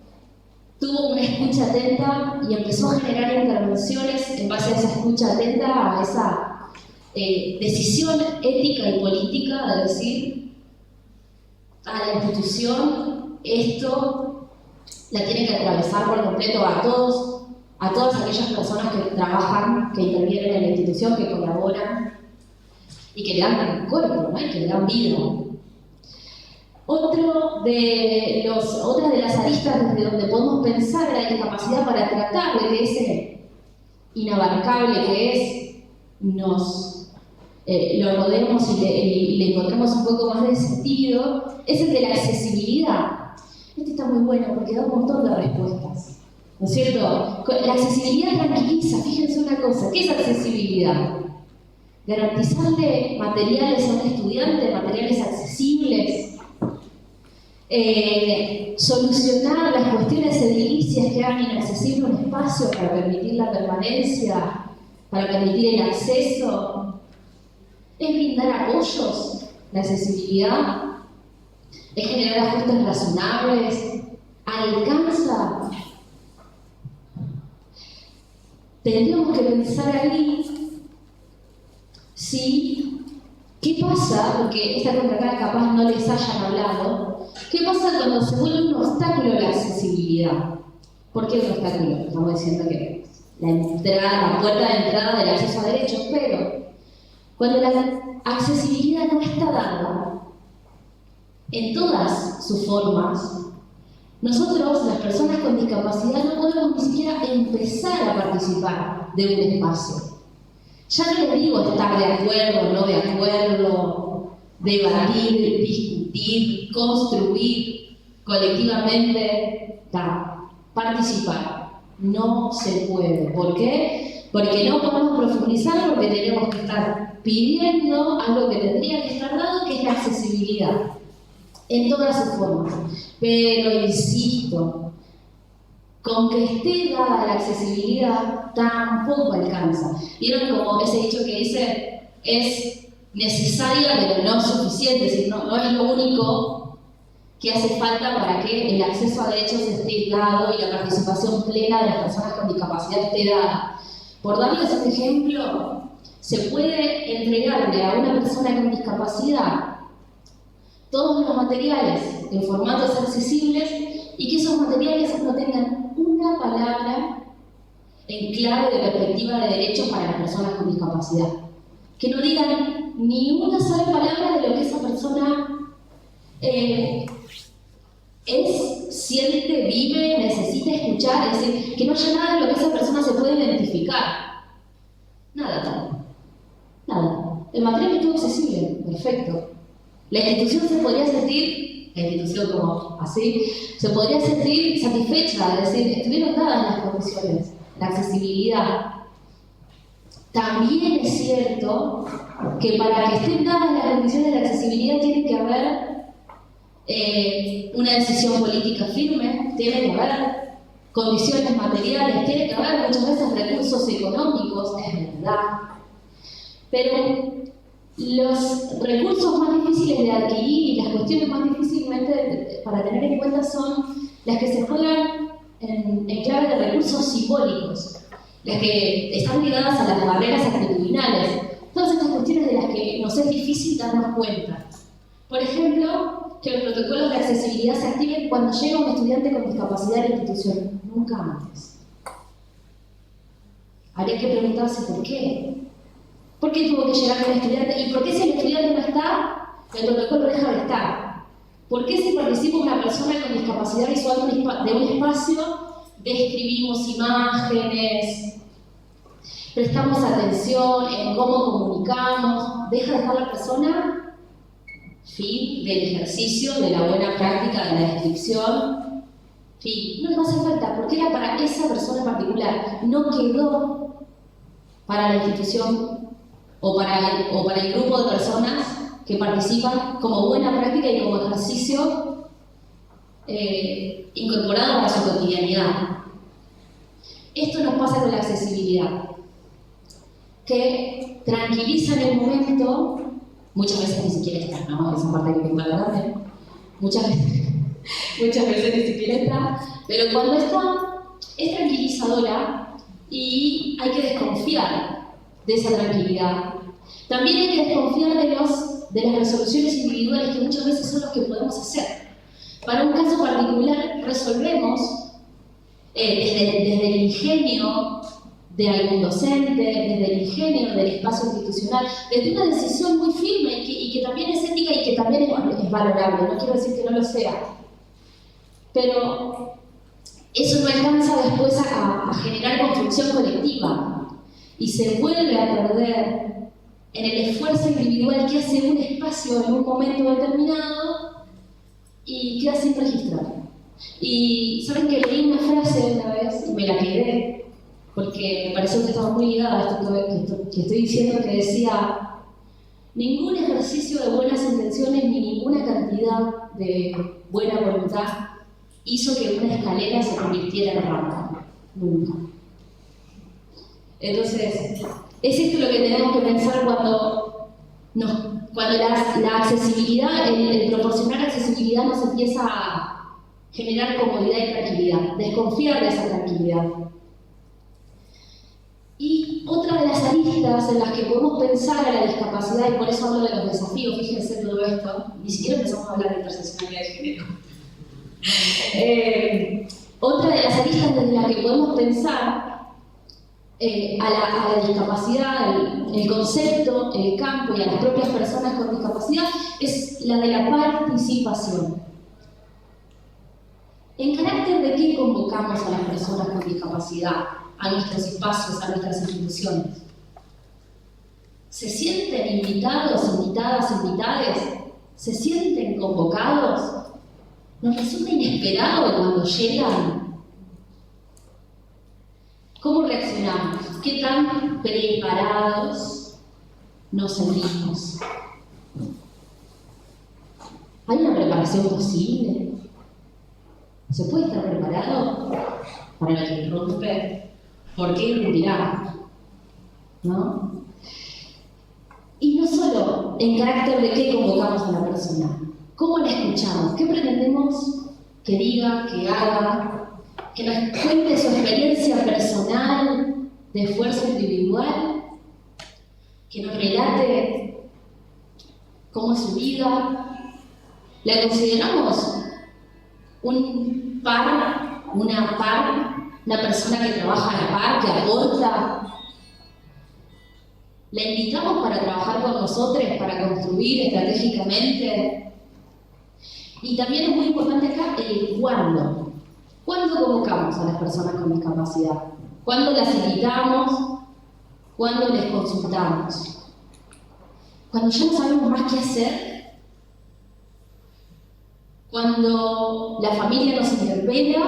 tuvo una escucha atenta y empezó a generar intervenciones en base a esa escucha atenta, a esa decisión ética y política de decir a la institución esto la tiene que atravesar por completo a todas aquellas personas que trabajan, que intervienen en la institución, que colaboran y que le dan cuerpo, ¿no? Y que le dan vida. Otra de las aristas desde donde podemos pensar la discapacidad para tratar de que ese inabarcable que es, lo rodeemos y le encontremos un poco más de sentido, es el de la accesibilidad. Este está muy bueno porque da un montón de respuestas, ¿no es cierto? La accesibilidad tranquiliza, fíjense una cosa, ¿qué es accesibilidad? Garantizarle materiales a un estudiante, materiales accesibles, solucionar las cuestiones edilicias que hagan inaccesible un espacio para permitir la permanencia, para permitir el acceso, es brindar apoyos, la accesibilidad, es generar ajustes razonables, alcanza. Tendríamos que pensar ahí si, ¿qué pasa? Porque esta contracara capaz no les hayan hablado. ¿Qué pasa cuando se vuelve un obstáculo la accesibilidad? ¿Por qué un obstáculo? Estamos diciendo que la puerta de entrada del acceso a derechos, pero cuando la accesibilidad no está dada en todas sus formas, nosotros, las personas con discapacidad, no podemos ni siquiera empezar a participar de un espacio. Ya no les digo estar de acuerdo, no de acuerdo, debatir, discutir, construir colectivamente, participar. No se puede. ¿Por qué? Porque no podemos profundizar, porque tenemos que estar pidiendo algo que tendría que estar dado, que es la accesibilidad, en todas sus formas. Pero insisto, con que esté dada la accesibilidad tampoco alcanza. ¿Vieron como ese dicho que dice es necesaria pero no suficiente? Es decir, no es lo único que hace falta para que el acceso a derechos esté dado y la participación plena de las personas con discapacidad esté dada. Por darles un ejemplo, se puede entregarle a una persona con discapacidad todos los materiales en formatos accesibles y que esos materiales no tengan una palabra en clave de perspectiva de derechos para las personas con discapacidad. Que no digan ni una sola palabra de lo que esa persona siente, vive, necesita escuchar, es decir, que no haya nada de lo que esa persona se puede identificar. Nada. El material estuvo accesible, perfecto. La institución se podría sentir, la institución como así, se podría sentir satisfecha, es decir, estuvieron dadas las condiciones, la accesibilidad. También es cierto que para que estén dadas las condiciones de accesibilidad tiene que haber una decisión política firme, tiene que haber condiciones materiales, tiene que haber muchas veces recursos económicos, es verdad. Pero los recursos más difíciles de adquirir y las cuestiones más difíciles para tener en cuenta son las que se juegan en clave de recursos simbólicos, las que están ligadas a las barreras actitudinales, todas estas cuestiones de las que nos es difícil darnos cuenta. Por ejemplo, que los protocolos de accesibilidad se activen cuando llega un estudiante con discapacidad a la institución, nunca antes. Habría que preguntarse por qué. ¿Por qué tuvo que llegar un estudiante? ¿Y por qué si el estudiante no está, el protocolo deja de estar? ¿Por qué si participa una persona con discapacidad visual de un espacio, describimos imágenes, prestamos atención en cómo comunicamos, deja de estar la persona? Fin del ejercicio de la buena práctica de la descripción. Fin, no hace falta, porque era para esa persona en particular, no quedó para la institución o para el grupo de personas que participan como buena práctica y como ejercicio incorporado para su cotidianidad. Esto nos pasa con la accesibilidad, que tranquiliza en el momento, muchas veces ni siquiera está, ¿no? Esa parte que me grande, muchas veces ni siquiera está, pero cuando está, es tranquilizadora y hay que desconfiar de esa tranquilidad. También hay que desconfiar de las resoluciones individuales que muchas veces son los que podemos hacer. Para un caso particular resolvemos desde el ingenio de algún docente, desde el ingenio del espacio institucional, desde una decisión muy firme y que también es ética y que también es valorable, no quiero decir que no lo sea. Pero eso no alcanza después a generar construcción colectiva y se vuelve a perder en el esfuerzo individual que hace un espacio en un momento determinado y queda sin registrar. Y saben que leí una frase una vez y me la quedé, porque me pareció que estaba muy ligada a esto que estoy diciendo, que decía: ningún ejercicio de buenas intenciones ni ninguna cantidad de buena voluntad hizo que una escalera se convirtiera en rampa. Nunca. Entonces, es esto lo que tenemos que pensar cuando la accesibilidad, el proporcionar accesibilidad nos empieza a generar comodidad y tranquilidad, desconfiar de esa tranquilidad. Y otra de las aristas en las que podemos pensar a la discapacidad, y por eso hablo de los desafíos, fíjense todo esto, ni siquiera empezamos a hablar de interseccionalidad de género. Otra de las aristas desde las que podemos pensar a la discapacidad, el concepto, el campo y a las propias personas con discapacidad es la de la participación. ¿En carácter de qué convocamos a las personas con discapacidad, a nuestros espacios, a nuestras instituciones? ¿Se sienten invitados, invitadas, invitades? ¿Se sienten convocados? ¿Nos resulta inesperado cuando llegan? ¿Cómo reaccionamos? ¿Qué tan preparados nos sentimos? ¿Hay una preparación posible? ¿Se puede estar preparado para lo que irrumpe? ¿Por qué irrumpirá? ¿No? Y no solo en carácter de qué convocamos a la persona, ¿cómo la escuchamos? ¿Qué pretendemos que diga, que haga, que nos cuente su experiencia personal de esfuerzo individual, que nos relate cómo es su vida? ¿La consideramos un par, una persona que trabaja a la par, que aporta? ¿La invitamos para trabajar con nosotros, para construir estratégicamente? Y también es muy importante acá el cuándo. ¿Cuándo convocamos a las personas con discapacidad? ¿Cuándo las invitamos? ¿Cuándo les consultamos? ¿Cuando ya no sabemos más qué hacer? ¿Cuando la familia nos interpela?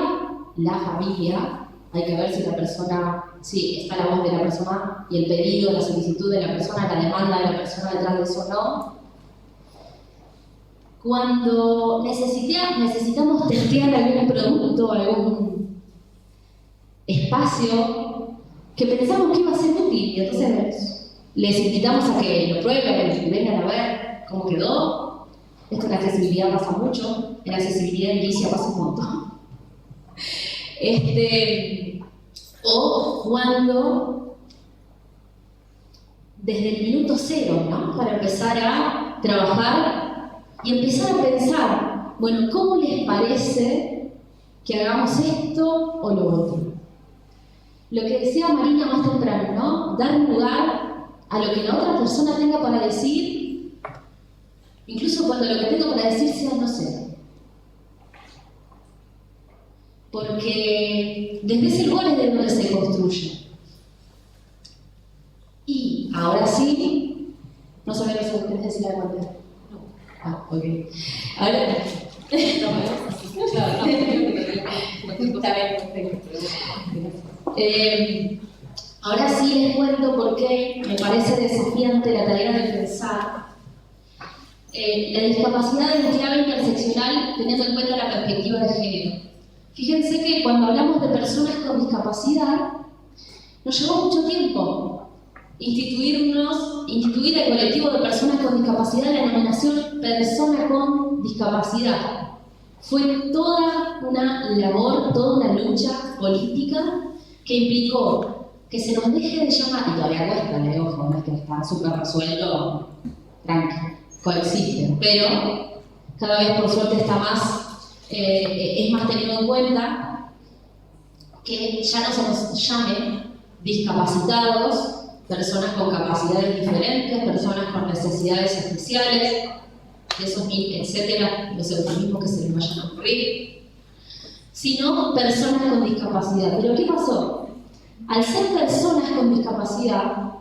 La familia, hay que ver si la persona, sí, está la voz de la persona y el pedido, la solicitud de la persona, la demanda de la persona detrás de eso o no. Cuando necesitamos testear algún producto, algún espacio que pensamos que iba a ser útil, y entonces les invitamos a que lo prueben, que vengan a ver cómo quedó. Esto en accesibilidad pasa mucho, en accesibilidad en inicia pasa un montón. O cuando, desde el minuto cero, ¿no? Para empezar a trabajar y empezar a pensar, bueno, ¿cómo les parece que hagamos esto o lo otro? Lo que decía Marina más temprano, ¿no? Dar lugar a lo que la otra persona tenga para decir, incluso cuando lo que tengo para decir sea no sé. Porque desde ese lugar es de donde se construye. Y ahora sí, no sabemos si ustedes decir la cuenta. No. Ah, ok. Ahora. Ahora sí les cuento por qué me parece desafiante la tarea de pensar la discapacidad en clave interseccional teniendo en cuenta la perspectiva de género. Fíjense que cuando hablamos de personas con discapacidad, nos llevó mucho tiempo instituir el colectivo de personas con discapacidad en la denominación persona con discapacidad. Fue toda una labor, toda una lucha política que implicó que se nos deje de llamar, y todavía cuesta, ojo, no es que está súper resuelto, tranquilo, coexisten, pero cada vez por suerte está más. Es más tenido en cuenta que ya no se nos llame discapacitados, personas con capacidades diferentes, personas con necesidades especiales, esos etcétera, los eufemismos que se les vayan a ocurrir, sino personas con discapacidad. Pero ¿qué pasó? Al ser personas con discapacidad,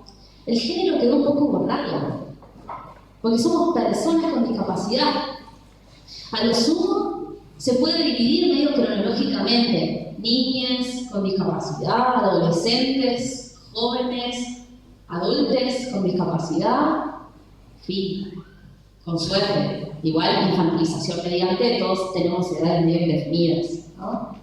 el género quedó un poco borrado, porque somos personas con discapacidad. A lo sumo, se puede dividir medio cronológicamente, niñas con discapacidad, adolescentes, jóvenes, adultos con discapacidad, fin, con suerte. Igual, infantilización mediante, todos tenemos edades bien definidas, ¿no?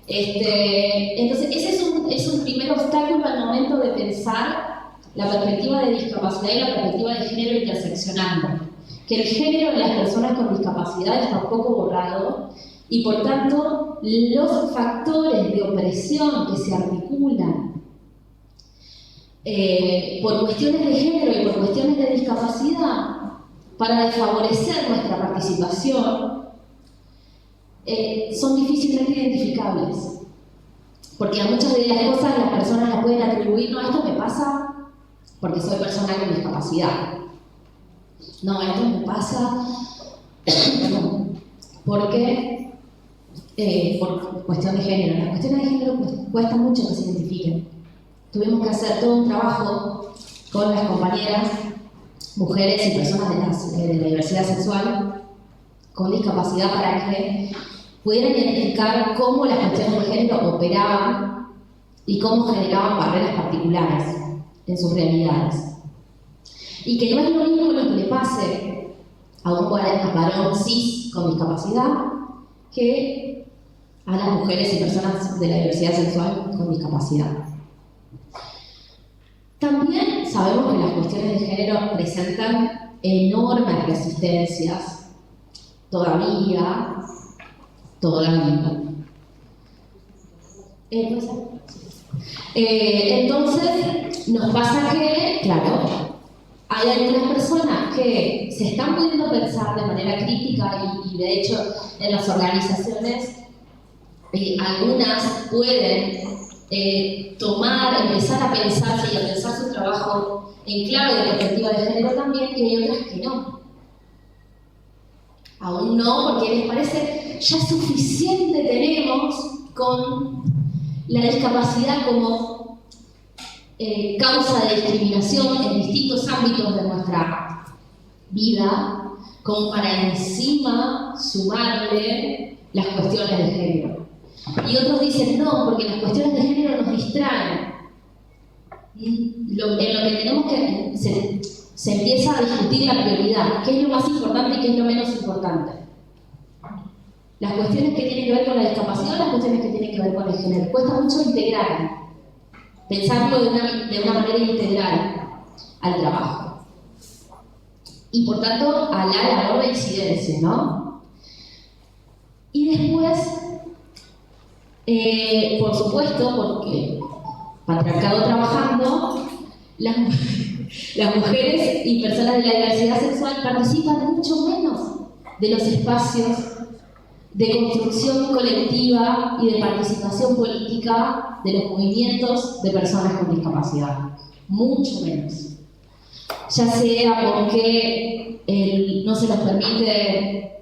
Entonces, ese es un primer obstáculo al momento de pensar la perspectiva de discapacidad y la perspectiva de género interseccionando. Que el género de las personas con discapacidad está un poco borrado y por tanto los factores de opresión que se articulan por cuestiones de género y por cuestiones de discapacidad para desfavorecer nuestra participación son difícilmente identificables, porque a muchas de las cosas las personas las pueden atribuir, no, esto me pasa porque soy persona con discapacidad. No, esto me pasa porque por cuestión de género. Las cuestiones de género cuesta mucho que se identifiquen. Tuvimos que hacer todo un trabajo con las compañeras, mujeres y personas de la diversidad sexual con discapacidad para que pudieran identificar cómo las cuestiones de género operaban y cómo generaban barreras particulares en sus realidades. Y que no es lo mismo lo que le pase a un varón cis con discapacidad que a las mujeres y personas de la diversidad sexual con discapacidad. También sabemos que las cuestiones de género presentan enormes resistencias todavía. Entonces, nos pasa que, claro, hay algunas personas que se están pudiendo pensar de manera crítica y de hecho en las organizaciones algunas pueden empezar a pensarse y a pensar su trabajo en clave de perspectiva de género también, y hay otras que no. Aún no, porque les parece ya suficiente tenemos con la discapacidad como causa de discriminación en distintos ámbitos de nuestra vida, como para encima sumarle las cuestiones de género. Y otros dicen no, porque las cuestiones de género nos distraen. En lo que tenemos que se empieza a discutir la prioridad, qué es lo más importante y qué es lo menos importante. Las cuestiones que tienen que ver con la discapacidad, las cuestiones que tienen que ver con el género. Cuesta mucho integrar, pensarlo de una manera integral al trabajo. Y por tanto, a la labor de incidencia, ¿no? Y después, por supuesto, porque patriarcado trabajando, las mujeres y personas de la diversidad sexual participan mucho menos de los espacios de construcción colectiva y de participación política de los movimientos de personas con discapacidad. Mucho menos. Ya sea porque no se les permite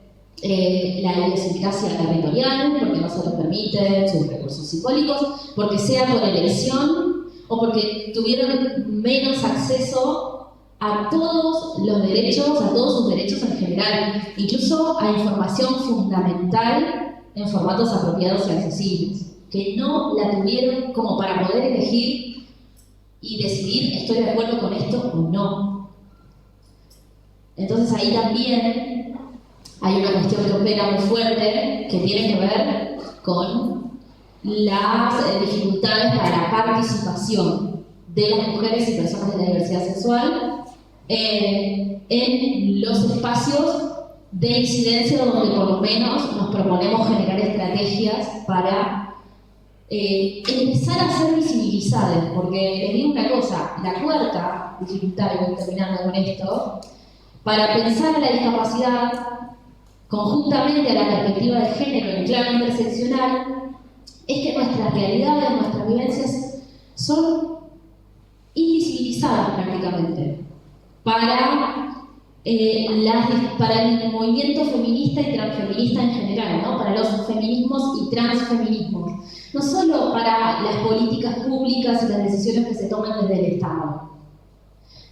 la idiosincrasia territorial, porque no se les permite sus recursos simbólicos, porque sea por elección o porque tuvieron menos acceso a todos los derechos, a todos sus derechos en general, incluso a información fundamental en formatos apropiados y accesibles, que no la tuvieron como para poder elegir y decidir estoy de acuerdo con esto o no. Entonces ahí también hay una cuestión que opera muy fuerte que tiene que ver con las dificultades para la participación de las mujeres y personas de la diversidad sexual en los espacios de incidencia donde por lo menos nos proponemos generar estrategias para empezar a ser visibilizadas, porque les digo una cosa, la cuarta dificultad, y voy terminando con esto, para pensar en la discapacidad conjuntamente a la perspectiva de género en clave interseccional, es que nuestras realidades, nuestras vivencias son invisibilizadas prácticamente para el movimiento feminista y transfeminista en general, ¿no? Para los feminismos y transfeminismos. No solo para las políticas públicas y las decisiones que se toman desde el Estado,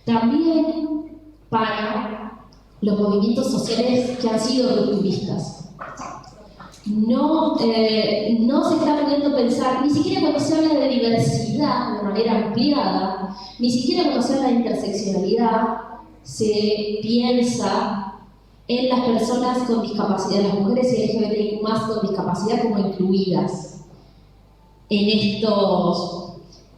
también para los movimientos sociales que han sido rupturistas. No se está pudiendo pensar, ni siquiera cuando se habla de diversidad de manera ampliada, ni siquiera cuando se habla de interseccionalidad, se piensa en las personas con discapacidad, las mujeres y LGBTIQ+ con discapacidad como incluidas en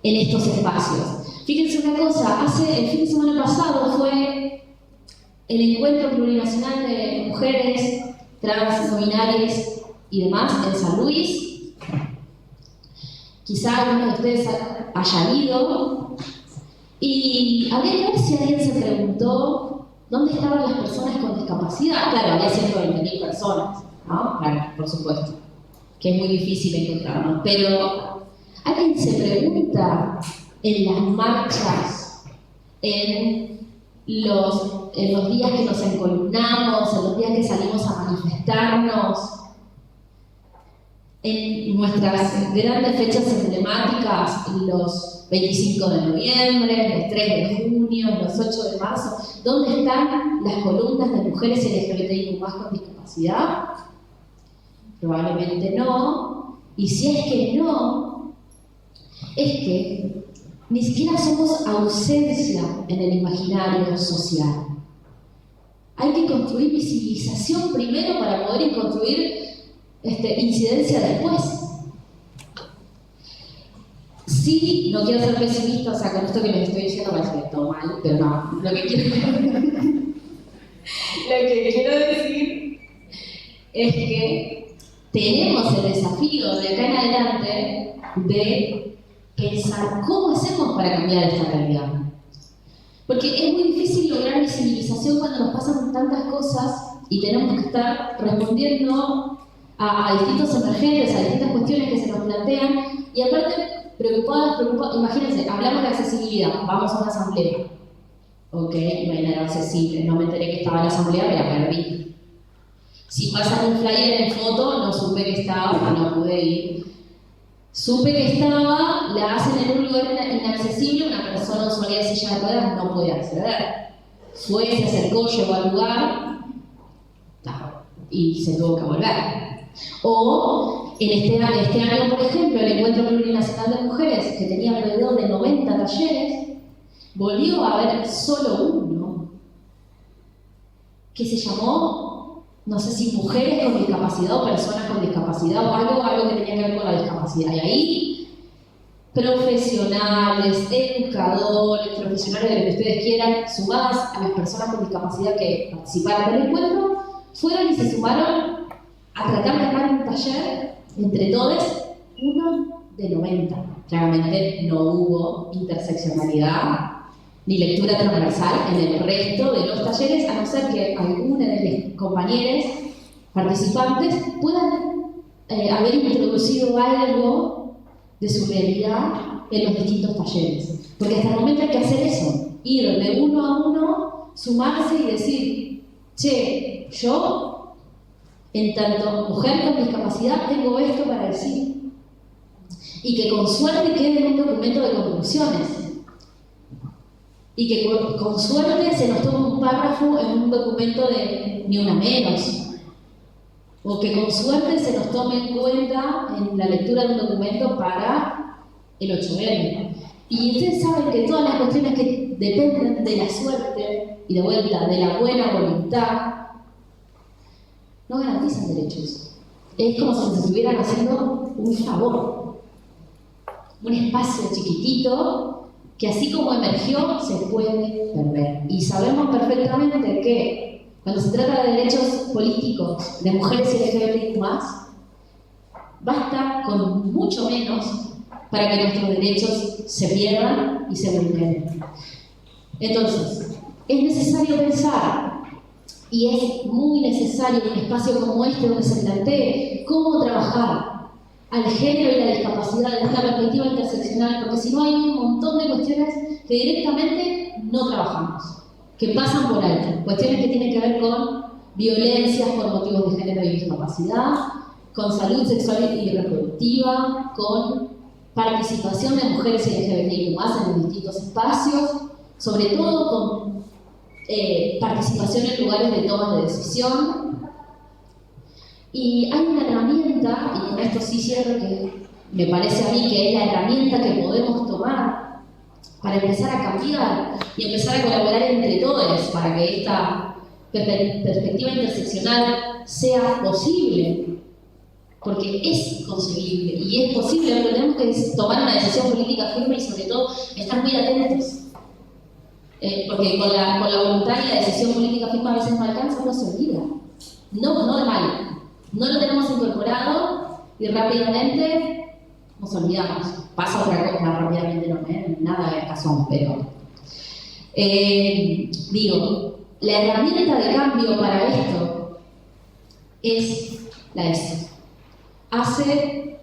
estos espacios. Fíjense una cosa, el fin de semana pasado fue el encuentro plurinacional de mujeres trans, no binarias y demás en San Luis. Quizá alguno de ustedes haya ido. Y habría que ver si alguien se preguntó dónde estaban las personas con discapacidad. Claro, había 120.000 personas, ¿no? Claro, por supuesto, que es muy difícil encontrarnos. Pero ¿alguien se pregunta en las marchas, en los días que nos encolumnamos, en los días que salimos a manifestarnos, en nuestras grandes fechas emblemáticas, los 25 de noviembre, los 3 de junio, los 8 de marzo, ¿dónde están las columnas de mujeres LGBTIQ+ con discapacidad? Probablemente no. Y si es que no, es que ni siquiera somos ausencia en el imaginario social. Hay que construir visibilización primero para poder construir incidencia después. Sí, no quiero ser pesimista, o sea, con esto que les estoy diciendo parece que es todo mal, pero no, lo que quiero decir es que tenemos el desafío de acá en adelante de pensar cómo hacemos para cambiar esta realidad. Porque es muy difícil lograr visibilización cuando nos pasan tantas cosas y tenemos que estar respondiendo a distintos emergentes, a distintas cuestiones que se nos plantean, y aparte preocupadas, imagínense, hablamos de accesibilidad, vamos a una asamblea. Ok, no hay nada accesible, no me enteré que estaba en la asamblea, me la perdí. Si pasan un flyer en foto, no supe que estaba, no pude ir. Supe que estaba, la hacen en un lugar inaccesible, una persona usuaria de silla de ruedas no puede acceder. Fue, se acercó, llegó al lugar y se tuvo que volver. O en este año, por ejemplo, el Encuentro Plurinacional de Mujeres, que tenía alrededor de 90 talleres, volvió a haber solo uno, que se llamó, no sé si mujeres con discapacidad o personas con discapacidad o algo que tenía que ver con la discapacidad. Y ahí, profesionales, educadores, profesionales de lo que ustedes quieran, sumadas a las personas con discapacidad que participaron del encuentro, fueron y se sumaron a tratar de armar un taller entre todos, uno de 90. Claramente no hubo interseccionalidad ni lectura transversal en el resto de los talleres, a no ser que alguna de los compañeros participantes puedan haber introducido algo de su realidad en los distintos talleres. Porque hasta el momento hay que hacer eso, ir de uno a uno, sumarse y decir, che, yo, en tanto mujer con discapacidad, tengo esto para decir. Y que con suerte quede en un documento de conclusiones. Y que con suerte se nos tome un párrafo en un documento de ni una menos. O que con suerte se nos tome en cuenta en la lectura de un documento para el 8M. Y ustedes saben que todas las cuestiones que dependen de la suerte y de vuelta de la buena voluntad no garantizan derechos. Es como si nos estuvieran haciendo un favor. Un espacio chiquitito que así como emergió, se puede perder. Y sabemos perfectamente que cuando se trata de derechos políticos de mujeres LGBTIQ+, basta con mucho menos para que nuestros derechos se pierdan y se vulneren. Entonces, es necesario pensar, y es muy necesario en un espacio como este donde se plantee cómo trabajar al género y la discapacidad desde una perspectiva interseccional, porque si no hay un montón de cuestiones que directamente no trabajamos, que pasan por alto, cuestiones que tienen que ver con violencias por motivos de género y discapacidad, con salud sexual y reproductiva, con participación de mujeres LGBTIQ+ en los distintos espacios, sobre todo con participación en lugares de toma de decisión. Y hay una herramienta, y con esto sí cierro, que me parece a mí que es la herramienta que podemos tomar para empezar a cambiar y empezar a colaborar entre todos para que esta perspectiva interseccional sea posible, porque es concebible y es posible, pero tenemos que tomar una decisión política firme y sobre todo estar muy atentos. Porque con la voluntad y la decisión política firme a veces no alcanza, no se olvida. No de mal. No lo tenemos incorporado y rápidamente nos olvidamos. Pasa otra cosa rápidamente, no, nada de razón, pero digo, la herramienta de cambio para esto es la ESI. Hace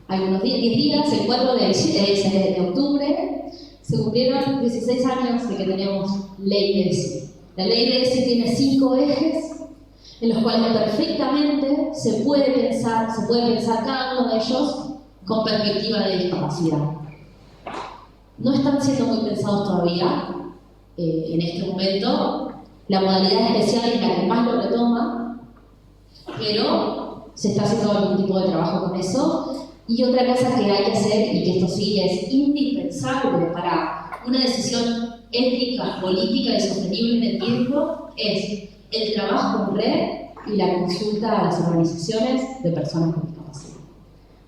algunos 10 días, el 4 de octubre, se cumplieron 16 años de que tenemos ley de ESI. La ley de ESI tiene 5 ejes en los cuales perfectamente se puede pensar cada uno de ellos con perspectiva de discapacidad. No están siendo muy pensados todavía en este momento. La modalidad especial es la que más lo retoma, pero se está haciendo algún tipo de trabajo con eso. Y otra cosa que hay que hacer, y que esto sí es indispensable para una decisión ética, política y sostenible en el tiempo, es el trabajo en red y la consulta a las organizaciones de personas con discapacidad.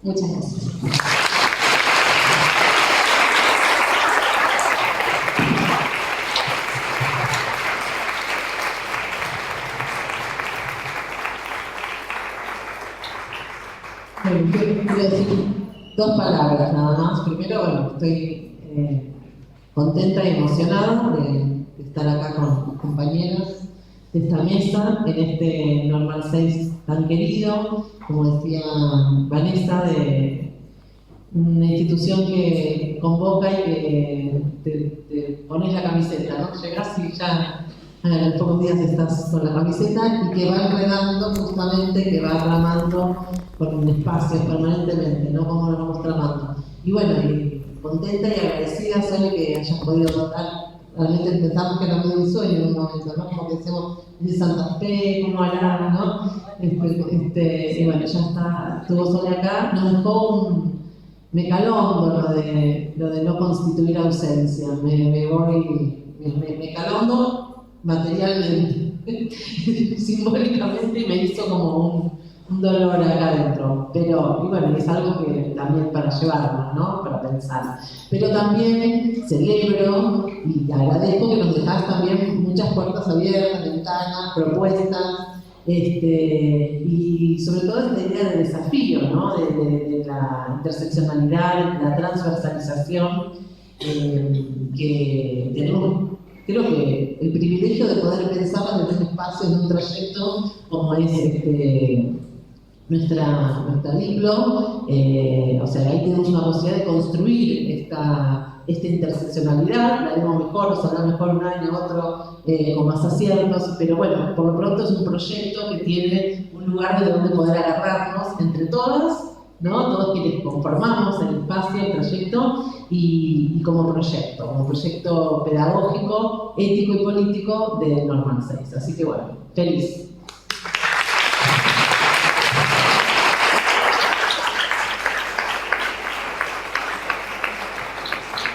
Muchas gracias.
Quiero decir dos palabras nada más. Primero, bueno, estoy contenta y emocionada de estar acá con mis compañeras de esta mesa, en este Normal 6 tan querido, como decía Vanessa, de una institución que convoca y que te pones la camiseta, ¿no? Llegás y ya en pocos días estás con la camiseta y que va enredando justamente, que va tramando con espacios permanentemente, ¿no? Como lo vamos tramando. Y bueno, y contenta y agradecida, Sole, que hayas podido tocar. Realmente pensamos que era medio un sueño en un momento, ¿no? Como que decíamos, de Santa Fe, como hará, ¿no? Y bueno, ya está, estuvo Sole acá, nos dejó me caló lo de no constituir ausencia, me caló materialmente, simbólicamente, y me hizo como un dolor acá adentro. Pero, y bueno, es algo que también para llevarnos, ¿no? Para pensar. Pero también celebro y agradezco que nos dejás también muchas puertas abiertas, ventanas, propuestas, y sobre todo esta idea de desafío, ¿no? De la interseccionalidad, la transversalización, que tenemos, creo que el privilegio de poder pensar en un espacio, en un trayecto como es nuestra diplo, o sea, ahí tenemos una posibilidad de construir esta interseccionalidad, la haremos mejor, o saldrá mejor un año, otro, con más aciertos, pero bueno, por lo pronto es un proyecto que tiene un lugar de donde poder agarrarnos entre todas, ¿no? Todos quienes conformamos el espacio, el trayecto, y como proyecto pedagógico, ético y político de Normal 6. Así que bueno, feliz.